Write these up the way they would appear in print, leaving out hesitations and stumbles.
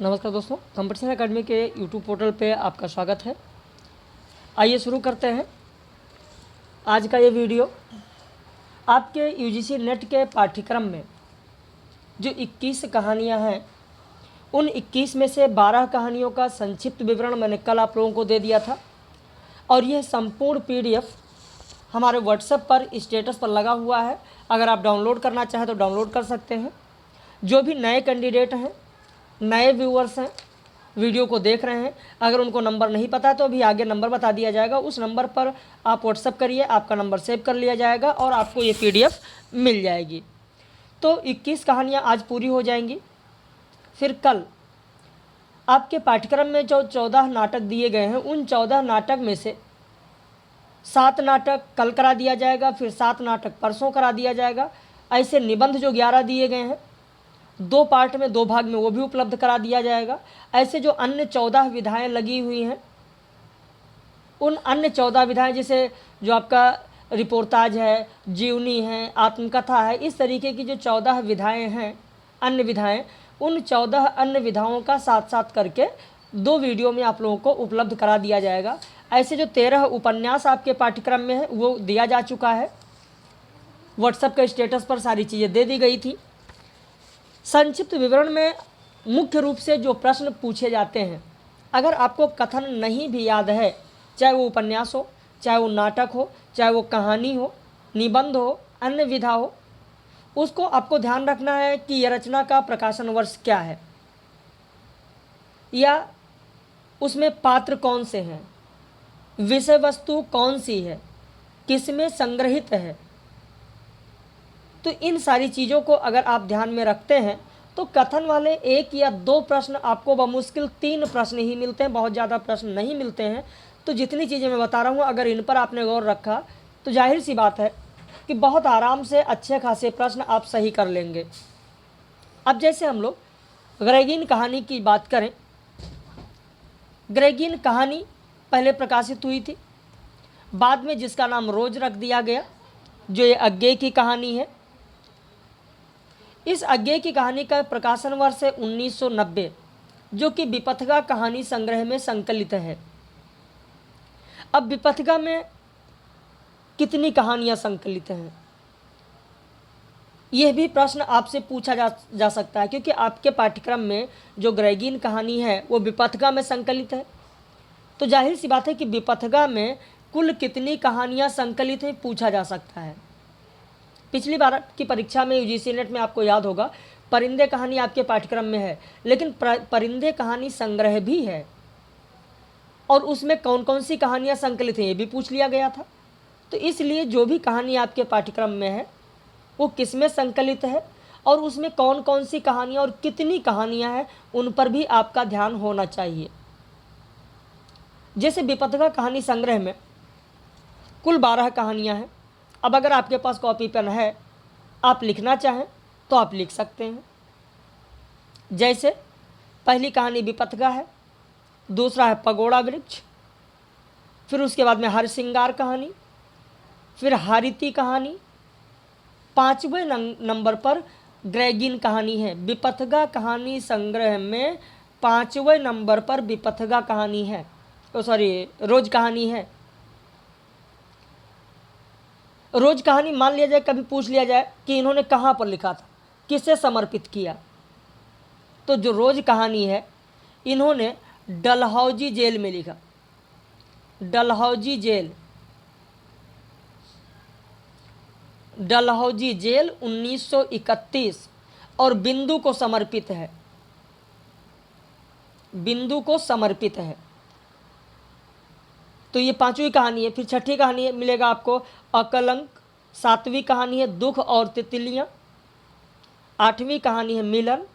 नमस्कार दोस्तों, competition academy के यूट्यूब पोर्टल पे आपका स्वागत है। आइए शुरू करते हैं आज का ये वीडियो। आपके यूजीसी नेट के पाठ्यक्रम में जो 21 कहानियाँ हैं, उन 21 में से 12 कहानियों का संक्षिप्त विवरण मैंने कल आप लोगों को दे दिया था और यह संपूर्ण पीडीएफ हमारे व्हाट्सएप पर स्टेटस पर लगा हुआ है। अगर आप डाउनलोड करना चाहें तो डाउनलोड कर सकते हैं। जो भी नए कैंडिडेट हैं, नए व्यूअर्स हैं, वीडियो को देख रहे हैं, अगर उनको नंबर नहीं पता है तो अभी आगे नंबर बता दिया जाएगा। उस नंबर पर आप व्हाट्सएप करिए, आपका नंबर सेव कर लिया जाएगा और आपको ये पीडीएफ मिल जाएगी। तो 21 कहानियाँ आज पूरी हो जाएंगी। फिर कल आपके पाठ्यक्रम में जो 14 नाटक दिए गए हैं, उन 14 नाटक में से 7 नाटक कल करा दिया जाएगा, फिर 7 नाटक परसों करा दिया जाएगा। ऐसे निबंध जो 11 दिए गए हैं, 2 पार्ट में 2 भाग में, वो भी उपलब्ध करा दिया जाएगा। ऐसे जो अन्य 14 विधाएं लगी हुई हैं, उन अन्य 14 विधाएं जैसे जो आपका रिपोर्टाज है, जीवनी है, आत्मकथा है, इस तरीके की जो 14 विधाएं हैं, अन्य विधाएं, उन 14 अन्य विधाओं का साथ साथ करके 2 वीडियो में आप लोगों को उपलब्ध करा दिया जाएगा। ऐसे जो 13 उपन्यास आपके पाठ्यक्रम में है वो दिया जा चुका है। व्हाट्सएप के स्टेटस पर सारी चीज़ें दे दी गई थी। संक्षिप्त विवरण में मुख्य रूप से जो प्रश्न पूछे जाते हैं, अगर आपको कथन नहीं भी याद है, चाहे वो उपन्यास हो, चाहे वो नाटक हो, चाहे वो कहानी हो, निबंध हो, अन्य विधा हो, उसको आपको ध्यान रखना है कि यह रचना का प्रकाशन वर्ष क्या है, या उसमें पात्र कौन से हैं, विषय वस्तु कौन सी है, किसमें संग्रहित है। तो इन सारी चीज़ों को अगर आप ध्यान में रखते हैं तो कथन वाले 1 या 2 प्रश्न आपको बमुश्किल 3 प्रश्न ही मिलते हैं, बहुत ज़्यादा प्रश्न नहीं मिलते हैं। तो जितनी चीज़ें मैं बता रहा हूँ, अगर इन पर आपने गौर रखा तो जाहिर सी बात है कि बहुत आराम से अच्छे खासे प्रश्न आप सही कर लेंगे। अब जैसे हम लोग ग्रेगिन कहानी की बात करें, ग्रेगिन कहानी पहले प्रकाशित हुई थी, बाद में जिसका नाम रोज रख दिया गया, जो ये अज्ञेय की कहानी है। इस अज्ञेय की कहानी का प्रकाशन वर्ष है 1990, जो कि विपथगा कहानी संग्रह में संकलित है। अब विपथगा में कितनी कहानियां संकलित हैं, यह भी प्रश्न आपसे पूछा जा सकता है, क्योंकि आपके पाठ्यक्रम में जो ग्रेगिन कहानी है वो विपथगा में संकलित है। तो जाहिर सी बात है कि विपथगा में कुल कितनी कहानियां संकलित हैं, पूछा जा सकता है। पिछली बार की परीक्षा में यूजीसी नेट में आपको याद होगा, परिंदे कहानी आपके पाठ्यक्रम में है, लेकिन परिंदे कहानी संग्रह भी है और उसमें कौन कौन सी कहानियां संकलित हैं ये भी पूछ लिया गया था। तो इसलिए जो भी कहानी आपके पाठ्यक्रम में है वो किस में संकलित है और उसमें कौन कौन सी कहानियां और कितनी कहानियां हैं, उन पर भी आपका ध्यान होना चाहिए। जैसे विपथगा कहानी संग्रह में कुल 12 कहानियां हैं। अब अगर आपके पास कॉपी पेन है, आप लिखना चाहें तो आप लिख सकते हैं। जैसे पहली कहानी विपथगा है, दूसरा है पगोड़ा वृक्ष, फिर उसके बाद में हरसिंगार कहानी, फिर हारिती कहानी, 5वें नंबर पर ग्रेगिन कहानी है। विपथगा कहानी संग्रह में 5वें नंबर पर विपथगा कहानी है, रोज कहानी है। रोज कहानी मान लिया जाए, कभी पूछ लिया जाए कि इन्होंने कहाँ पर लिखा था, किसे समर्पित किया, तो जो रोज कहानी है इन्होंने डलहौजी जेल में लिखा। डलहौजी जेल 1931 और बिंदु को समर्पित है। बिंदु को समर्पित है। तो ये 5वीं कहानी है। फिर 6ठी कहानी मिलेगा आपको अकलंक, 7वीं कहानी है दुख और तितलियाँ, 8वीं कहानी है मिलन,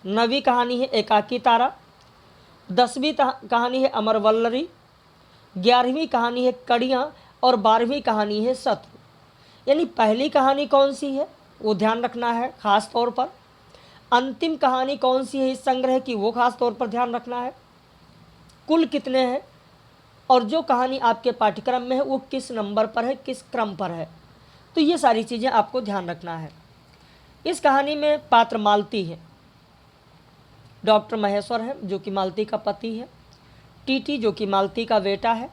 9वीं कहानी है एकाकी तारा, 10वीं कहानी है अमर वल्लरी, 11वीं कहानी है कड़ियाँ और 12वीं कहानी है शत्रु। यानी पहली कहानी कौन सी है वो ध्यान रखना है खास तौर पर। अंतिम कहानी कौन सी है इस संग्रह की, वो खास तौर पर ध्यान रखना है। कुल कितने हैं और जो कहानी आपके पाठ्यक्रम में है वो किस नंबर पर है, किस क्रम पर है, तो ये सारी चीज़ें आपको ध्यान रखना है। इस कहानी में पात्र मालती है। डॉक्टर महेश्वर है जो कि मालती का पति है, टीटी जो कि मालती का बेटा है।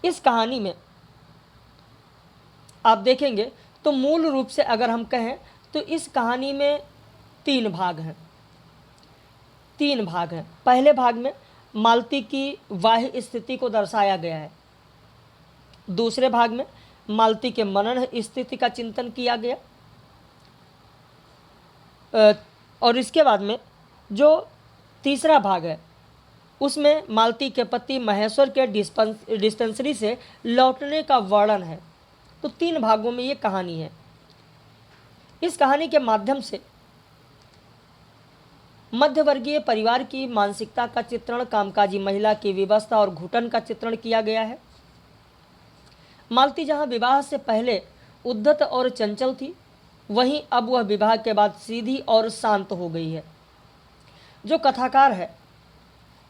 इस कहानी में आप देखेंगे तो मूल रूप से अगर हम कहें तो इस कहानी में 3 भाग हैं। पहले भाग में मालती की बाह्य स्थिति को दर्शाया गया है। दूसरे भाग में मालती के मनन स्थिति का चिंतन किया गया। और इसके बाद में जो तीसरा भाग है उसमें मालती के पति महेश्वर के डिस्पेंसरी से लौटने का वर्णन है। तो 3 भागों में ये कहानी है। इस कहानी के माध्यम से मध्यवर्गीय परिवार की मानसिकता का चित्रण, कामकाजी महिला की विवशता और घुटन का चित्रण किया गया है। मालती जहां विवाह से पहले उद्धत और चंचल थी, वहीं अब वह विवाह के बाद सीधी और शांत हो गई है। जो कथाकार है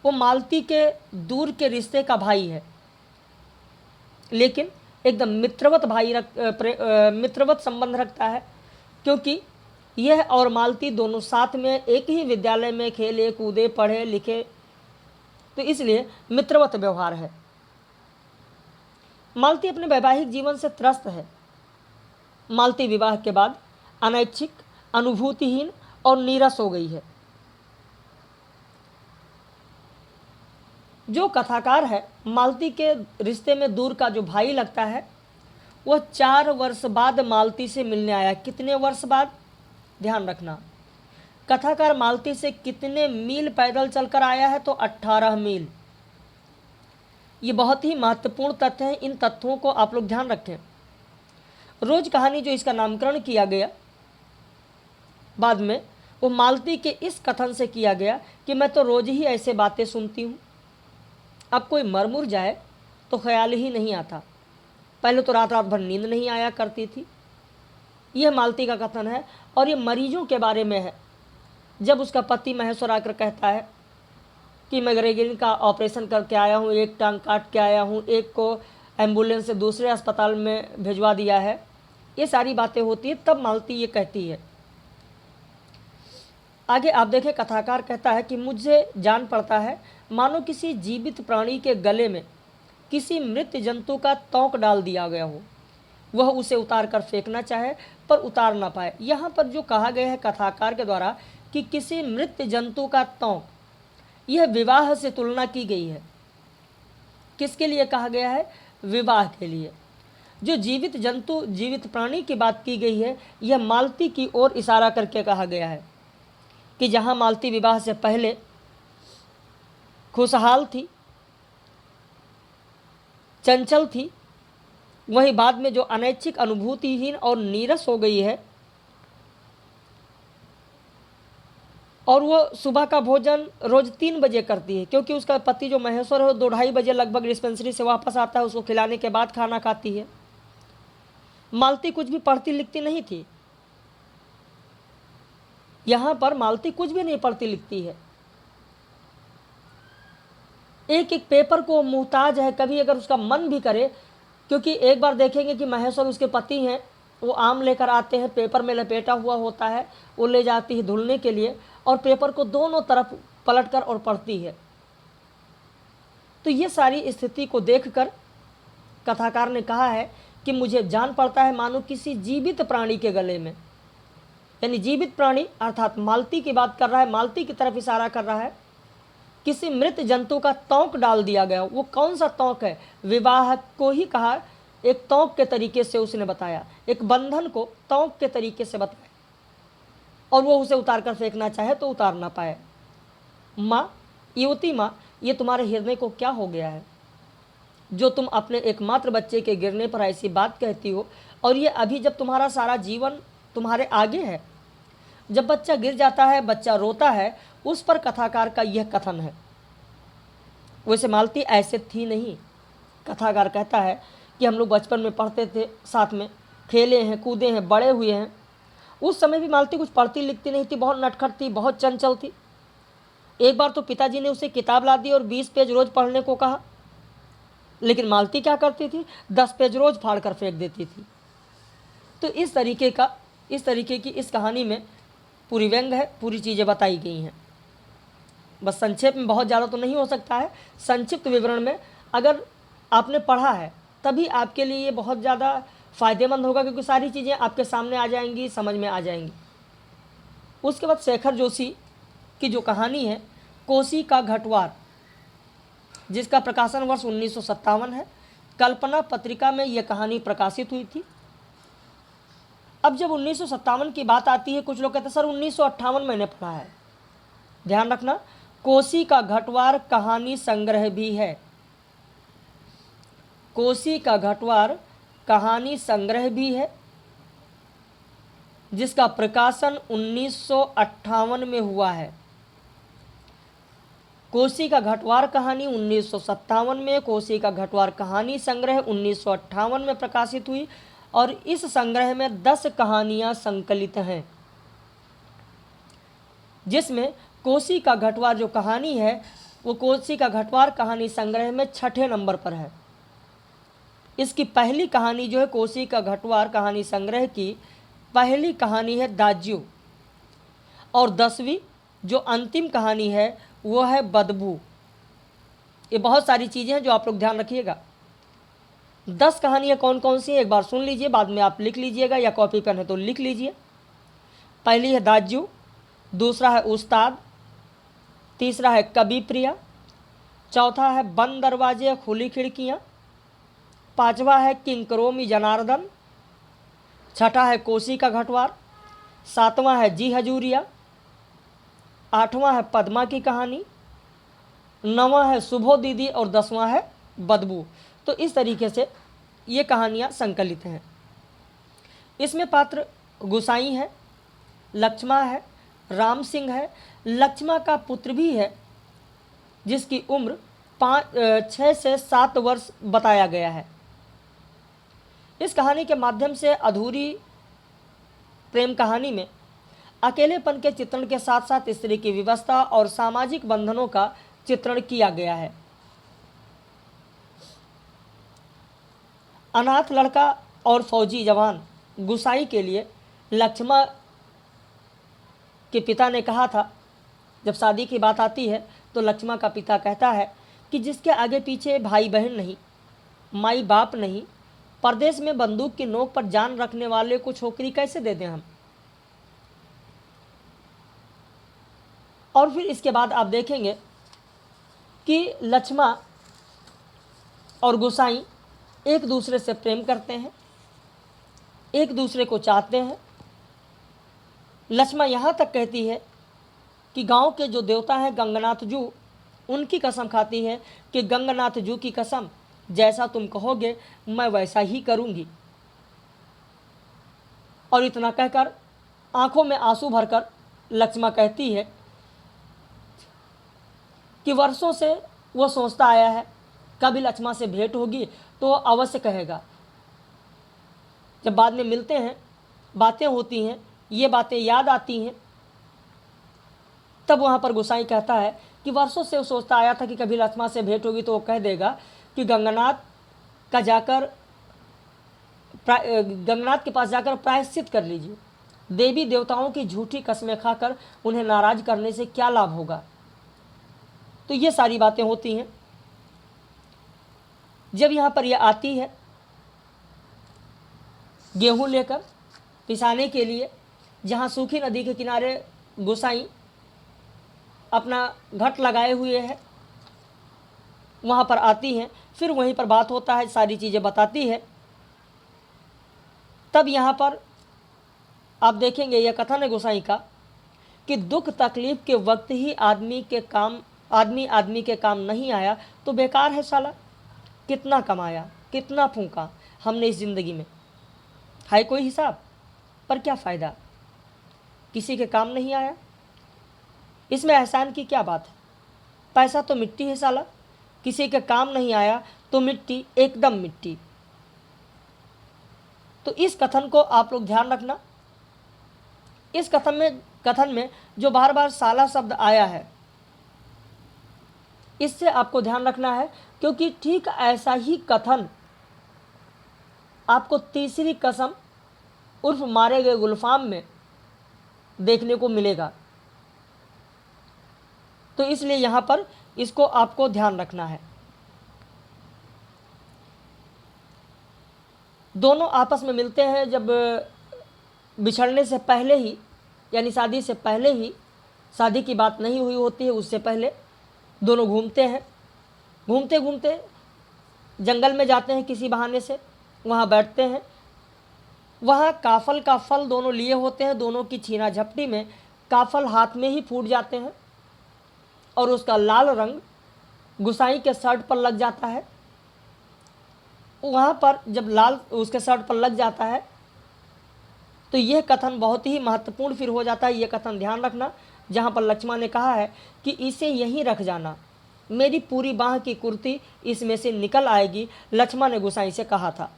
वो मालती के दूर के रिश्ते का भाई है, लेकिन एकदम मित्रवत संबंध रखता है, क्योंकि यह और मालती दोनों साथ में एक ही विद्यालय में खेले कूदे पढ़े लिखे, तो इसलिए मित्रवत व्यवहार है। मालती अपने वैवाहिक जीवन से त्रस्त है। मालती विवाह के बाद अनैच्छिक, अनुभूतिहीन और नीरस हो गई है। जो कथाकार है मालती के रिश्ते में दूर का जो भाई लगता है, वह 4 वर्ष बाद मालती से मिलने आया। कितने वर्ष बाद? ध्यान रखना, कथाकार मालती से कितने मील पैदल चलकर आया है? तो 18 मील। ये बहुत ही महत्वपूर्ण तथ्य हैं। इन तथ्यों को आप लोग ध्यान रखें। रोज कहानी जो इसका नामकरण किया गया बाद में, वो मालती के इस कथन से किया गया कि मैं तो रोज ही ऐसे बातें सुनती हूँ, अब कोई मर मुर जाए तो ख्याल ही नहीं आता। पहले तो रात रात भर नींद नहीं आया करती थी। यह मालती का कथन है। और ये मरीजों के बारे में है। जब उसका पति महेश्वर आकर कहता है कि मैं ग्रेगिन का ऑपरेशन करके आया हूँ, एक टांग काट के आया हूँ, एक को एम्बुलेंस से दूसरे अस्पताल में भिजवा दिया है, ये सारी बातें होती हैं, तब मालती ये कहती है। आगे आप देखें, कथाकार कहता है कि मुझे जान पड़ता है मानो किसी जीवित प्राणी के गले में किसी मृत जंतु का तोंक डाल दिया गया हो। वह उसे उतार कर फेंकना चाहे पर उतार ना पाए। यहाँ पर जो कहा गया है कथाकार के द्वारा कि किसी मृत जंतु का तोंक, यह विवाह से तुलना की गई है। किसके लिए कहा गया है? विवाह के लिए। जो जीवित जंतु, जीवित प्राणी की बात की गई है, यह मालती की ओर इशारा करके कहा गया है कि जहाँ मालती विवाह से पहले खुशहाल थी, चंचल थी, वहीं बाद में जो अनैच्छिक, अनुभूतिहीन और नीरस हो गई है, और वो सुबह का भोजन रोज 3 बजे करती है, क्योंकि उसका पति जो महेश्वर है वो 2-2:30 बजे लगभग डिस्पेंसरी से वापस आता है, उसको खिलाने के बाद खाना खाती है। मालती कुछ भी पढ़ती लिखती नहीं थी। यहाँ पर मालती कुछ भी नहीं पढ़ती लिखती है, एक एक पेपर को मुहताज है। कभी अगर उसका मन भी करे, क्योंकि एक बार देखेंगे कि महेश्वर उसके पति हैं, वो आम लेकर आते हैं, पेपर में लपेटा हुआ होता है, वो ले जाती है धुलने के लिए और पेपर को दोनों तरफ पलटकर और पढ़ती है। तो ये सारी स्थिति को देखकर कथाकार ने कहा है कि मुझे जान पड़ता है मानो किसी जीवित प्राणी के गले में, यानी जीवित प्राणी अर्थात मालती की बात कर रहा है, मालती की तरफ इशारा कर रहा है, किसी मृत जंतु का तोंक डाल दिया गया। वो कौन सा तोंक है? विवाह को ही कहा, एक तोंक के तरीके से उसने बताया, एक बंधन को तोंक के तरीके से बताया, और वो उसे उतार कर फेंकना चाहे तो उतार ना पाए। माँ, युवती माँ, ये तुम्हारे हृदय को क्या हो गया है जो तुम अपने एकमात्र बच्चे के गिरने पर ऐसी बात कहती हो? और ये अभी जब तुम्हारा सारा जीवन तुम्हारे आगे है, जब बच्चा गिर जाता है, बच्चा रोता है, उस पर कथाकार का यह कथन है। वैसे मालती ऐसे थी नहीं। कथाकार कहता है कि हम लोग बचपन में पढ़ते थे, साथ में खेले हैं, कूदे हैं, बड़े हुए हैं। उस समय भी मालती कुछ पढ़ती लिखती नहीं थी, बहुत नटखट थी, बहुत चंचल थी। एक बार तो पिताजी ने उसे किताब ला दी और 20 पेज रोज पढ़ने को कहा, लेकिन मालती क्या करती थी? 10 पेज रोज फाड़ कर फेंक देती थी। तो इस तरीके की इस कहानी में पूरी व्यंग है, पूरी चीज़ें बताई गई हैं। बस संक्षेप में, बहुत ज़्यादा तो नहीं हो सकता है, संक्षिप्त विवरण में अगर आपने पढ़ा है तभी आपके लिए ये बहुत ज़्यादा फ़ायदेमंद होगा, क्योंकि सारी चीज़ें आपके सामने आ जाएंगी, समझ में आ जाएंगी। उसके बाद शेखर जोशी की जो कहानी है कोसी का घटवार, जिसका प्रकाशन वर्ष 1957 है, कल्पना पत्रिका में यह कहानी प्रकाशित हुई थी। अब जब 1957 की बात आती है, कुछ लोग कहते हैं सर 1958 मैंने पढ़ा है। ध्यान रखना, कोसी का घटवार कहानी संग्रह भी है। कोसी का घटवार कहानी संग्रह भी है, जिसका प्रकाशन 1958 में हुआ है। कोसी का घटवार कहानी 1957 में, कोसी का घटवार कहानी संग्रह 1958 में प्रकाशित हुई, और इस संग्रह में 10 कहानियां संकलित हैं, जिसमें कोसी का घटवार जो कहानी है वो कोसी का घटवार कहानी संग्रह में 6ठे नंबर पर है। इसकी पहली कहानी जो है कोसी का घटवार कहानी संग्रह की पहली कहानी है दाज्यू, और 10वीं जो अंतिम कहानी है वो है बदबू। ये बहुत सारी चीज़ें हैं जो आप लोग ध्यान रखिएगा। 10 कहानियाँ कौन कौन सी हैं एक बार सुन लीजिए, बाद में आप लिख लीजिएगा या कॉपी पेन है तो लिख लीजिए। पहली है दाज्यू, दूसरा है उस्ताद, तीसरा है कवि प्रिया, चौथा है बंद दरवाजे खुली खिड़कियाँ, पांचवा है किंकरोमी जनार्दन, छठा है कोसी का घटवार, सातवां है जी हजूरिया, आठवां है पद्मा की कहानी, नौवां है सुबो दीदी, और 10वां है बदबू। तो इस तरीके से ये कहानियाँ संकलित हैं। इसमें पात्र गुसाई है, लक्ष्मा है, राम सिंह है, लक्ष्मा का पुत्र भी है जिसकी उम्र 6 से 7 वर्ष बताया गया है। इस कहानी के माध्यम से अधूरी प्रेम कहानी में अकेलेपन के चित्रण के साथ साथ स्त्री की व्यवस्था और सामाजिक बंधनों का चित्रण किया गया है। अनाथ लड़का और फौजी जवान गुसाई के लिए लक्ष्मा के पिता ने कहा था, जब शादी की बात आती है तो लक्ष्मा का पिता कहता है कि जिसके आगे पीछे भाई बहन नहीं, माई बाप नहीं, परदेश में बंदूक की नोक पर जान रखने वाले को छोकरी कैसे दे दें हम। और फिर इसके बाद आप देखेंगे कि लक्ष्मा और गुसाई एक दूसरे से प्रेम करते हैं, एक दूसरे को चाहते हैं। लक्ष्मा यहाँ तक कहती है कि गांव के जो देवता हैं गंगनाथ जू, उनकी कसम खाती है कि गंगनाथ जू की कसम, जैसा तुम कहोगे मैं वैसा ही करूँगी। और इतना कहकर आंखों में आंसू भरकर लक्ष्मा कहती है कि वर्षों से वो सोचता आया है कभी लक्ष्मा से भेंट होगी तो अवश्य कहेगा। जब बाद में मिलते हैं, बातें होती हैं, ये बातें याद आती हैं, तब वहाँ पर गोसाई कहता है कि वर्षों से वो सोचता आया था कि कभी लक्ष्मा से भेंट होगी तो वो कह देगा कि गंगनाथ के पास जाकर प्रायश्चित कर लीजिए। देवी देवताओं की झूठी कस्में खाकर उन्हें नाराज करने से क्या लाभ होगा। तो ये सारी बातें होती हैं। जब यहाँ पर यह आती है गेहूं लेकर पिसाने के लिए, जहाँ सूखी नदी के किनारे गोसाई अपना घट लगाए हुए है, वहाँ पर आती हैं, फिर वहीं पर बात होता है, सारी चीज़ें बताती है। तब यहाँ पर आप देखेंगे यह कथन है गोसाई का कि दुख तकलीफ के वक्त ही आदमी के काम नहीं आया तो बेकार है साला। कितना कमाया, कितना फूंका हमने इस ज़िंदगी में, है कोई हिसाब, पर क्या फ़ायदा, किसी के काम नहीं आया। इसमें एहसान की क्या बात है। पैसा तो मिट्टी है साला, किसी के काम नहीं आया तो मिट्टी, एकदम मिट्टी। तो इस कथन को आप लोग ध्यान रखना। इस कथन में जो बार बार साला शब्द आया है, इससे आपको ध्यान रखना है, क्योंकि ठीक ऐसा ही कथन आपको तीसरी कसम उर्फ मारे गए गुलफाम में देखने को मिलेगा। तो इसलिए यहाँ पर इसको आपको ध्यान रखना है। दोनों आपस में मिलते हैं जब बिछड़ने से पहले ही, यानी शादी से पहले ही, शादी की बात नहीं हुई होती है, उससे पहले दोनों घूमते हैं। घूमते घूमते जंगल में जाते हैं किसी बहाने से, वहाँ बैठते हैं। वहाँ काफल का फल दोनों लिए होते हैं। दोनों की छीना झपटी में काफल हाथ में ही फूट जाते हैं और उसका लाल रंग गुसाई के शर्ट पर लग जाता है। वहाँ पर जब लाल उसके शर्ट पर लग जाता है तो यह कथन बहुत ही महत्वपूर्ण फिर हो जाता है। यह कथन ध्यान रखना, जहाँ पर लक्ष्मण ने कहा है कि इसे यहीं रख जाना, मेरी पूरी बाह की कुर्ती इसमें से निकल आएगी। लक्ष्मण ने गुसाई से कहा था।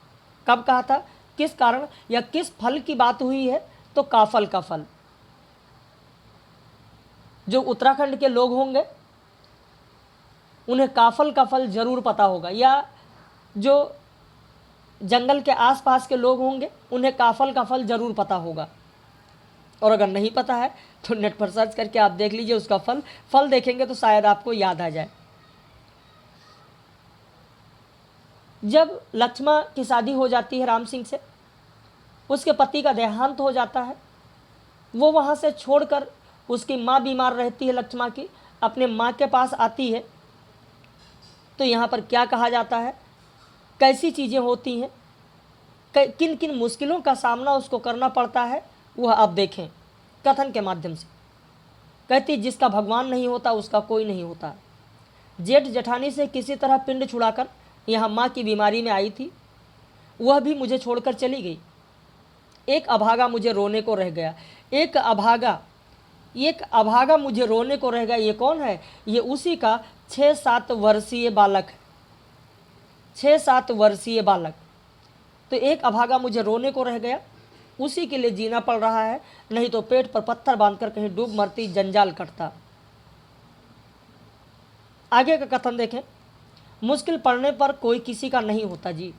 कब कहा था, किस कारण या किस फल की बात हुई है? तो काफल का फल। जो उत्तराखंड के लोग होंगे उन्हें काफल का फल जरूर पता होगा, या जो जंगल के आसपास के लोग होंगे उन्हें काफल का फल जरूर पता होगा। और अगर नहीं पता है तो नेट पर सर्च करके आप देख लीजिए उसका फल देखेंगे तो शायद आपको याद आ जाए। जब लक्ष्मण की शादी हो जाती है राम सिंह से, उसके पति का देहांत हो जाता है। वो वहाँ से छोड़कर, उसकी माँ बीमार रहती है लक्ष्मण की, अपने माँ के पास आती है। तो यहाँ पर क्या कहा जाता है, कैसी चीज़ें होती हैं, किन किन मुश्किलों का सामना उसको करना पड़ता है, वह आप देखें कथन के माध्यम से। कहती, जिसका भगवान नहीं होता उसका कोई नहीं होता। जेठ जेठानी से किसी तरह पिंड छुड़ाकर यहाँ माँ की बीमारी में आई थी, वह भी मुझे छोड़कर चली गई। एक अभागा मुझे रोने को रह गया। एक अभागा मुझे रोने को रह गया। ये कौन है? ये उसी का 6-7 वर्षीय बालक है। 6-7 वर्षीय बालक। तो एक अभागा मुझे रोने को रह गया, उसी के लिए जीना पड़ रहा है, नहीं तो पेट पर पत्थर बांधकर कहीं डूब मरती, जंजाल कटता। आगे का कथन देखें, मुश्किल पड़ने पर कोई किसी का नहीं होता जी।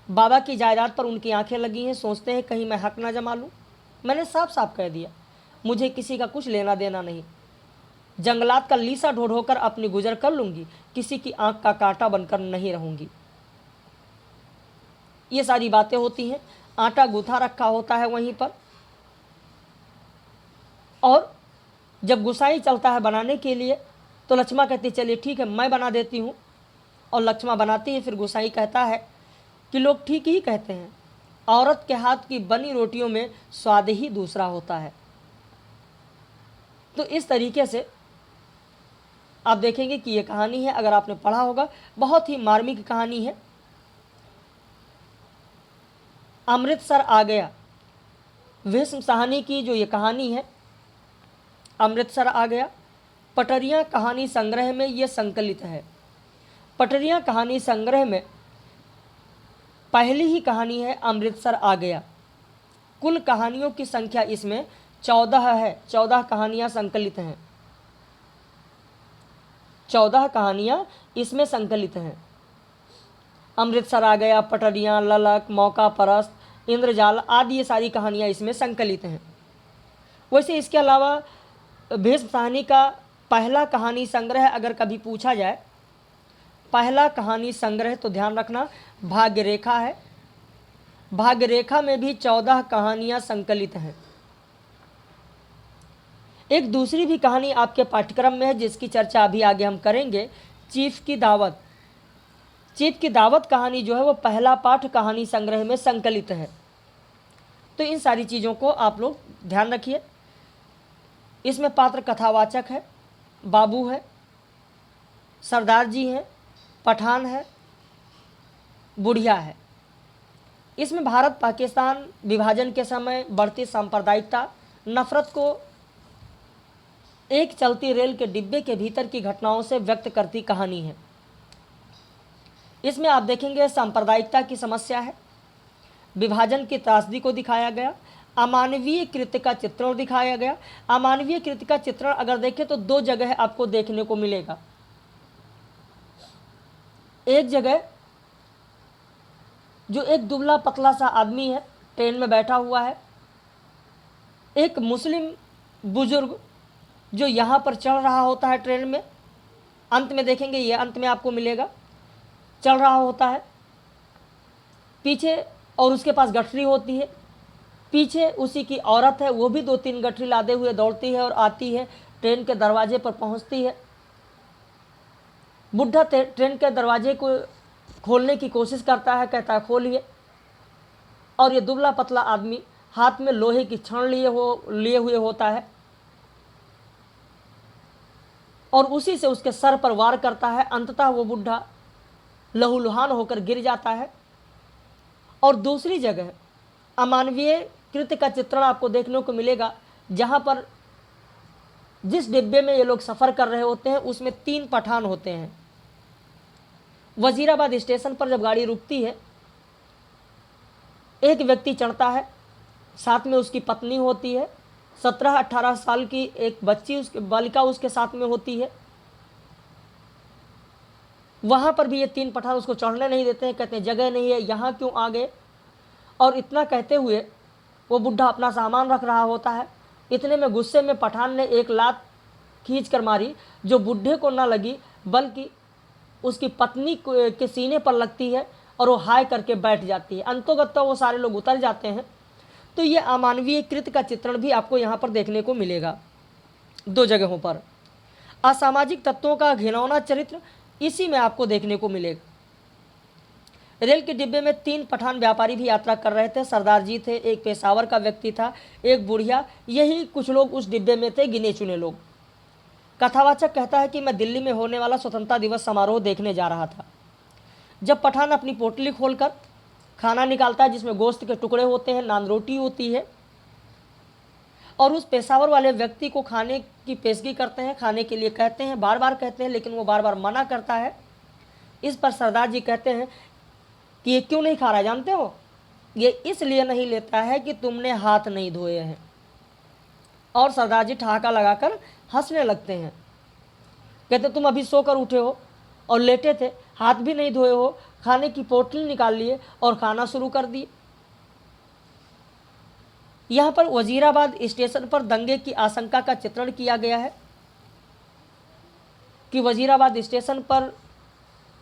बाबा की जायदाद पर उनकी आंखें लगी हैं, सोचते हैं कहीं मैं हक ना जमा लूं। मैंने साफ साफ कह दिया, मुझे किसी का कुछ लेना देना नहीं। जंगलात का लीसा ढो ढोकर अपनी गुजर कर लूंगी, किसी की आंख का कांटा बनकर नहीं रहूंगी। ये सारी बातें होती हैं। आटा गूथा रखा होता है वहीं पर, और जब गुसाई चलता है बनाने के लिए तो लक्ष्मण कहती, चलिए ठीक है मैं बना देती हूँ। और लक्ष्मण बनाती है। फिर गुसाई कहता है कि लोग ठीक ही कहते हैं, औरत के हाथ की बनी रोटियों में स्वाद ही दूसरा होता है। तो इस तरीके से आप देखेंगे कि ये कहानी है, अगर आपने पढ़ा होगा, बहुत ही मार्मिक कहानी है। अमृतसर आ गया, भीष्म साहनी की जो ये कहानी है, अमृतसर आ गया, पटरियाँ कहानी संग्रह में ये संकलित है। पटरियाँ कहानी संग्रह में पहली ही कहानी है अमृतसर आ गया। कुल कहानियों की संख्या इसमें 14 है। 14 कहानियाँ संकलित हैं। 14 कहानियाँ इसमें संकलित हैं। अमृतसर आ गया, पटरियाँ, ललक, मौका परस्त, इंद्रजाल आदि ये सारी कहानियाँ इसमें संकलित हैं। वैसे इसके अलावा भीष्म साहनी का पहला कहानी संग्रह अगर कभी पूछा जाए, पहला कहानी संग्रह, तो ध्यान रखना भाग्य रेखा है। भाग्य रेखा में भी 14 कहानियाँ संकलित हैं। एक दूसरी भी कहानी आपके पाठ्यक्रम में है जिसकी चर्चा अभी आगे हम करेंगे, चीफ की दावत। चीफ की दावत कहानी जो है वो पहला पाठ कहानी संग्रह में संकलित है। तो इन सारी चीज़ों को आप लोग ध्यान रखिए। इसमें पात्र कथावाचक है, बाबू है, सरदार जी हैं, पठान है, बुढ़िया है। इसमें भारत पाकिस्तान विभाजन के समय बढ़ती सांप्रदायिकता, नफरत को एक चलती रेल के डिब्बे के भीतर की घटनाओं से व्यक्त करती कहानी है। इसमें आप देखेंगे सांप्रदायिकता की समस्या है, विभाजन की त्रासदी को दिखाया गया, अमानवीय कृत्य का चित्रण दिखाया गया। अमानवीय कृत्य का चित्रण अगर देखें तो 2 जगह आपको देखने को मिलेगा। एक जगह जो एक दुबला पतला सा आदमी है, ट्रेन में बैठा हुआ है, एक मुस्लिम बुजुर्ग जो यहाँ पर चढ़ रहा होता है ट्रेन में, अंत में देखेंगे, ये अंत में आपको मिलेगा, चढ़ रहा होता है पीछे, और उसके पास गठरी होती है। पीछे उसी की औरत है, वो भी 2-3 गठरी लादे हुए दौड़ती है और आती है, ट्रेन के दरवाजे पर पहुंचती है। बुढ़ा ट्रेन के दरवाजे को खोलने की कोशिश करता है, कहता है खोलिए, और ये दुबला पतला आदमी हाथ में लोहे की छड़ लिए हुए होता है, और उसी से उसके सर पर वार करता है। अंततः वो बुढ़ा लहूलुहान होकर गिर जाता है। और दूसरी जगह अमानवीय कृत्य का चित्रण आपको देखने को मिलेगा, जहाँ पर जिस डिब्बे में ये लोग सफ़र कर रहे होते हैं उसमें 3 पठान होते हैं। वजीराबाद स्टेशन पर जब गाड़ी रुकती है, एक व्यक्ति चढ़ता है, साथ में उसकी पत्नी होती है, 17-18 साल की एक बच्ची, उसकी बालिका उसके साथ में होती है। वहाँ पर भी ये 3 पठान उसको चढ़ने नहीं देते हैं, कहते हैं जगह नहीं है, यहाँ क्यों आ गए। और इतना कहते हुए वो बुढ़ा अपना सामान रख रहा होता है। इतने में गुस्से में पठान ने एक लात खींच कर मारी, जो बुढ़े को ना लगी बल्कि उसकी पत्नी के सीने पर लगती है, और वो हाय करके बैठ जाती है। अंतोगत्वा वो सारे लोग उतर जाते हैं। तो ये अमानवीय कृत्य का चित्रण भी आपको यहाँ पर देखने को मिलेगा 2 जगहों पर। असामाजिक तत्वों का घिनौना चरित्र इसी में आपको देखने को मिलेगा। रेल के डिब्बे में 3 पठान व्यापारी भी यात्रा कर रहे थे। सरदार जी थे, एक पेशावर का व्यक्ति था, एक बुढ़िया, यही कुछ लोग उस डिब्बे में थे, गिने चुने लोग। कथावाचक कहता है कि मैं दिल्ली में होने वाला स्वतंत्रता दिवस समारोह देखने जा रहा था। जब पठान अपनी पोटली खोलकर खाना निकालता है, जिसमें गोश्त के टुकड़े होते हैं, नान रोटी होती है, और उस पेशावर वाले व्यक्ति को खाने की पेशगी करते हैं, खाने के लिए कहते हैं, बार बार कहते हैं, लेकिन वो बार बार मना करता है। इस पर सरदार जी कहते हैं कि ये क्यों नहीं खा रहा, जानते हो, ये इसलिए नहीं लेता है कि तुमने हाथ नहीं धोए हैं। और सरदार जी ठहाका लगाकर हंसने लगते हैं, कहते तुम अभी सोकर उठे हो और लेटे थे, हाथ भी नहीं धोए हो, खाने की पोटली निकाल लिए और खाना शुरू कर दिए। यहाँ पर वजीराबाद स्टेशन पर दंगे की आशंका का चित्रण किया गया है कि वजीराबाद स्टेशन पर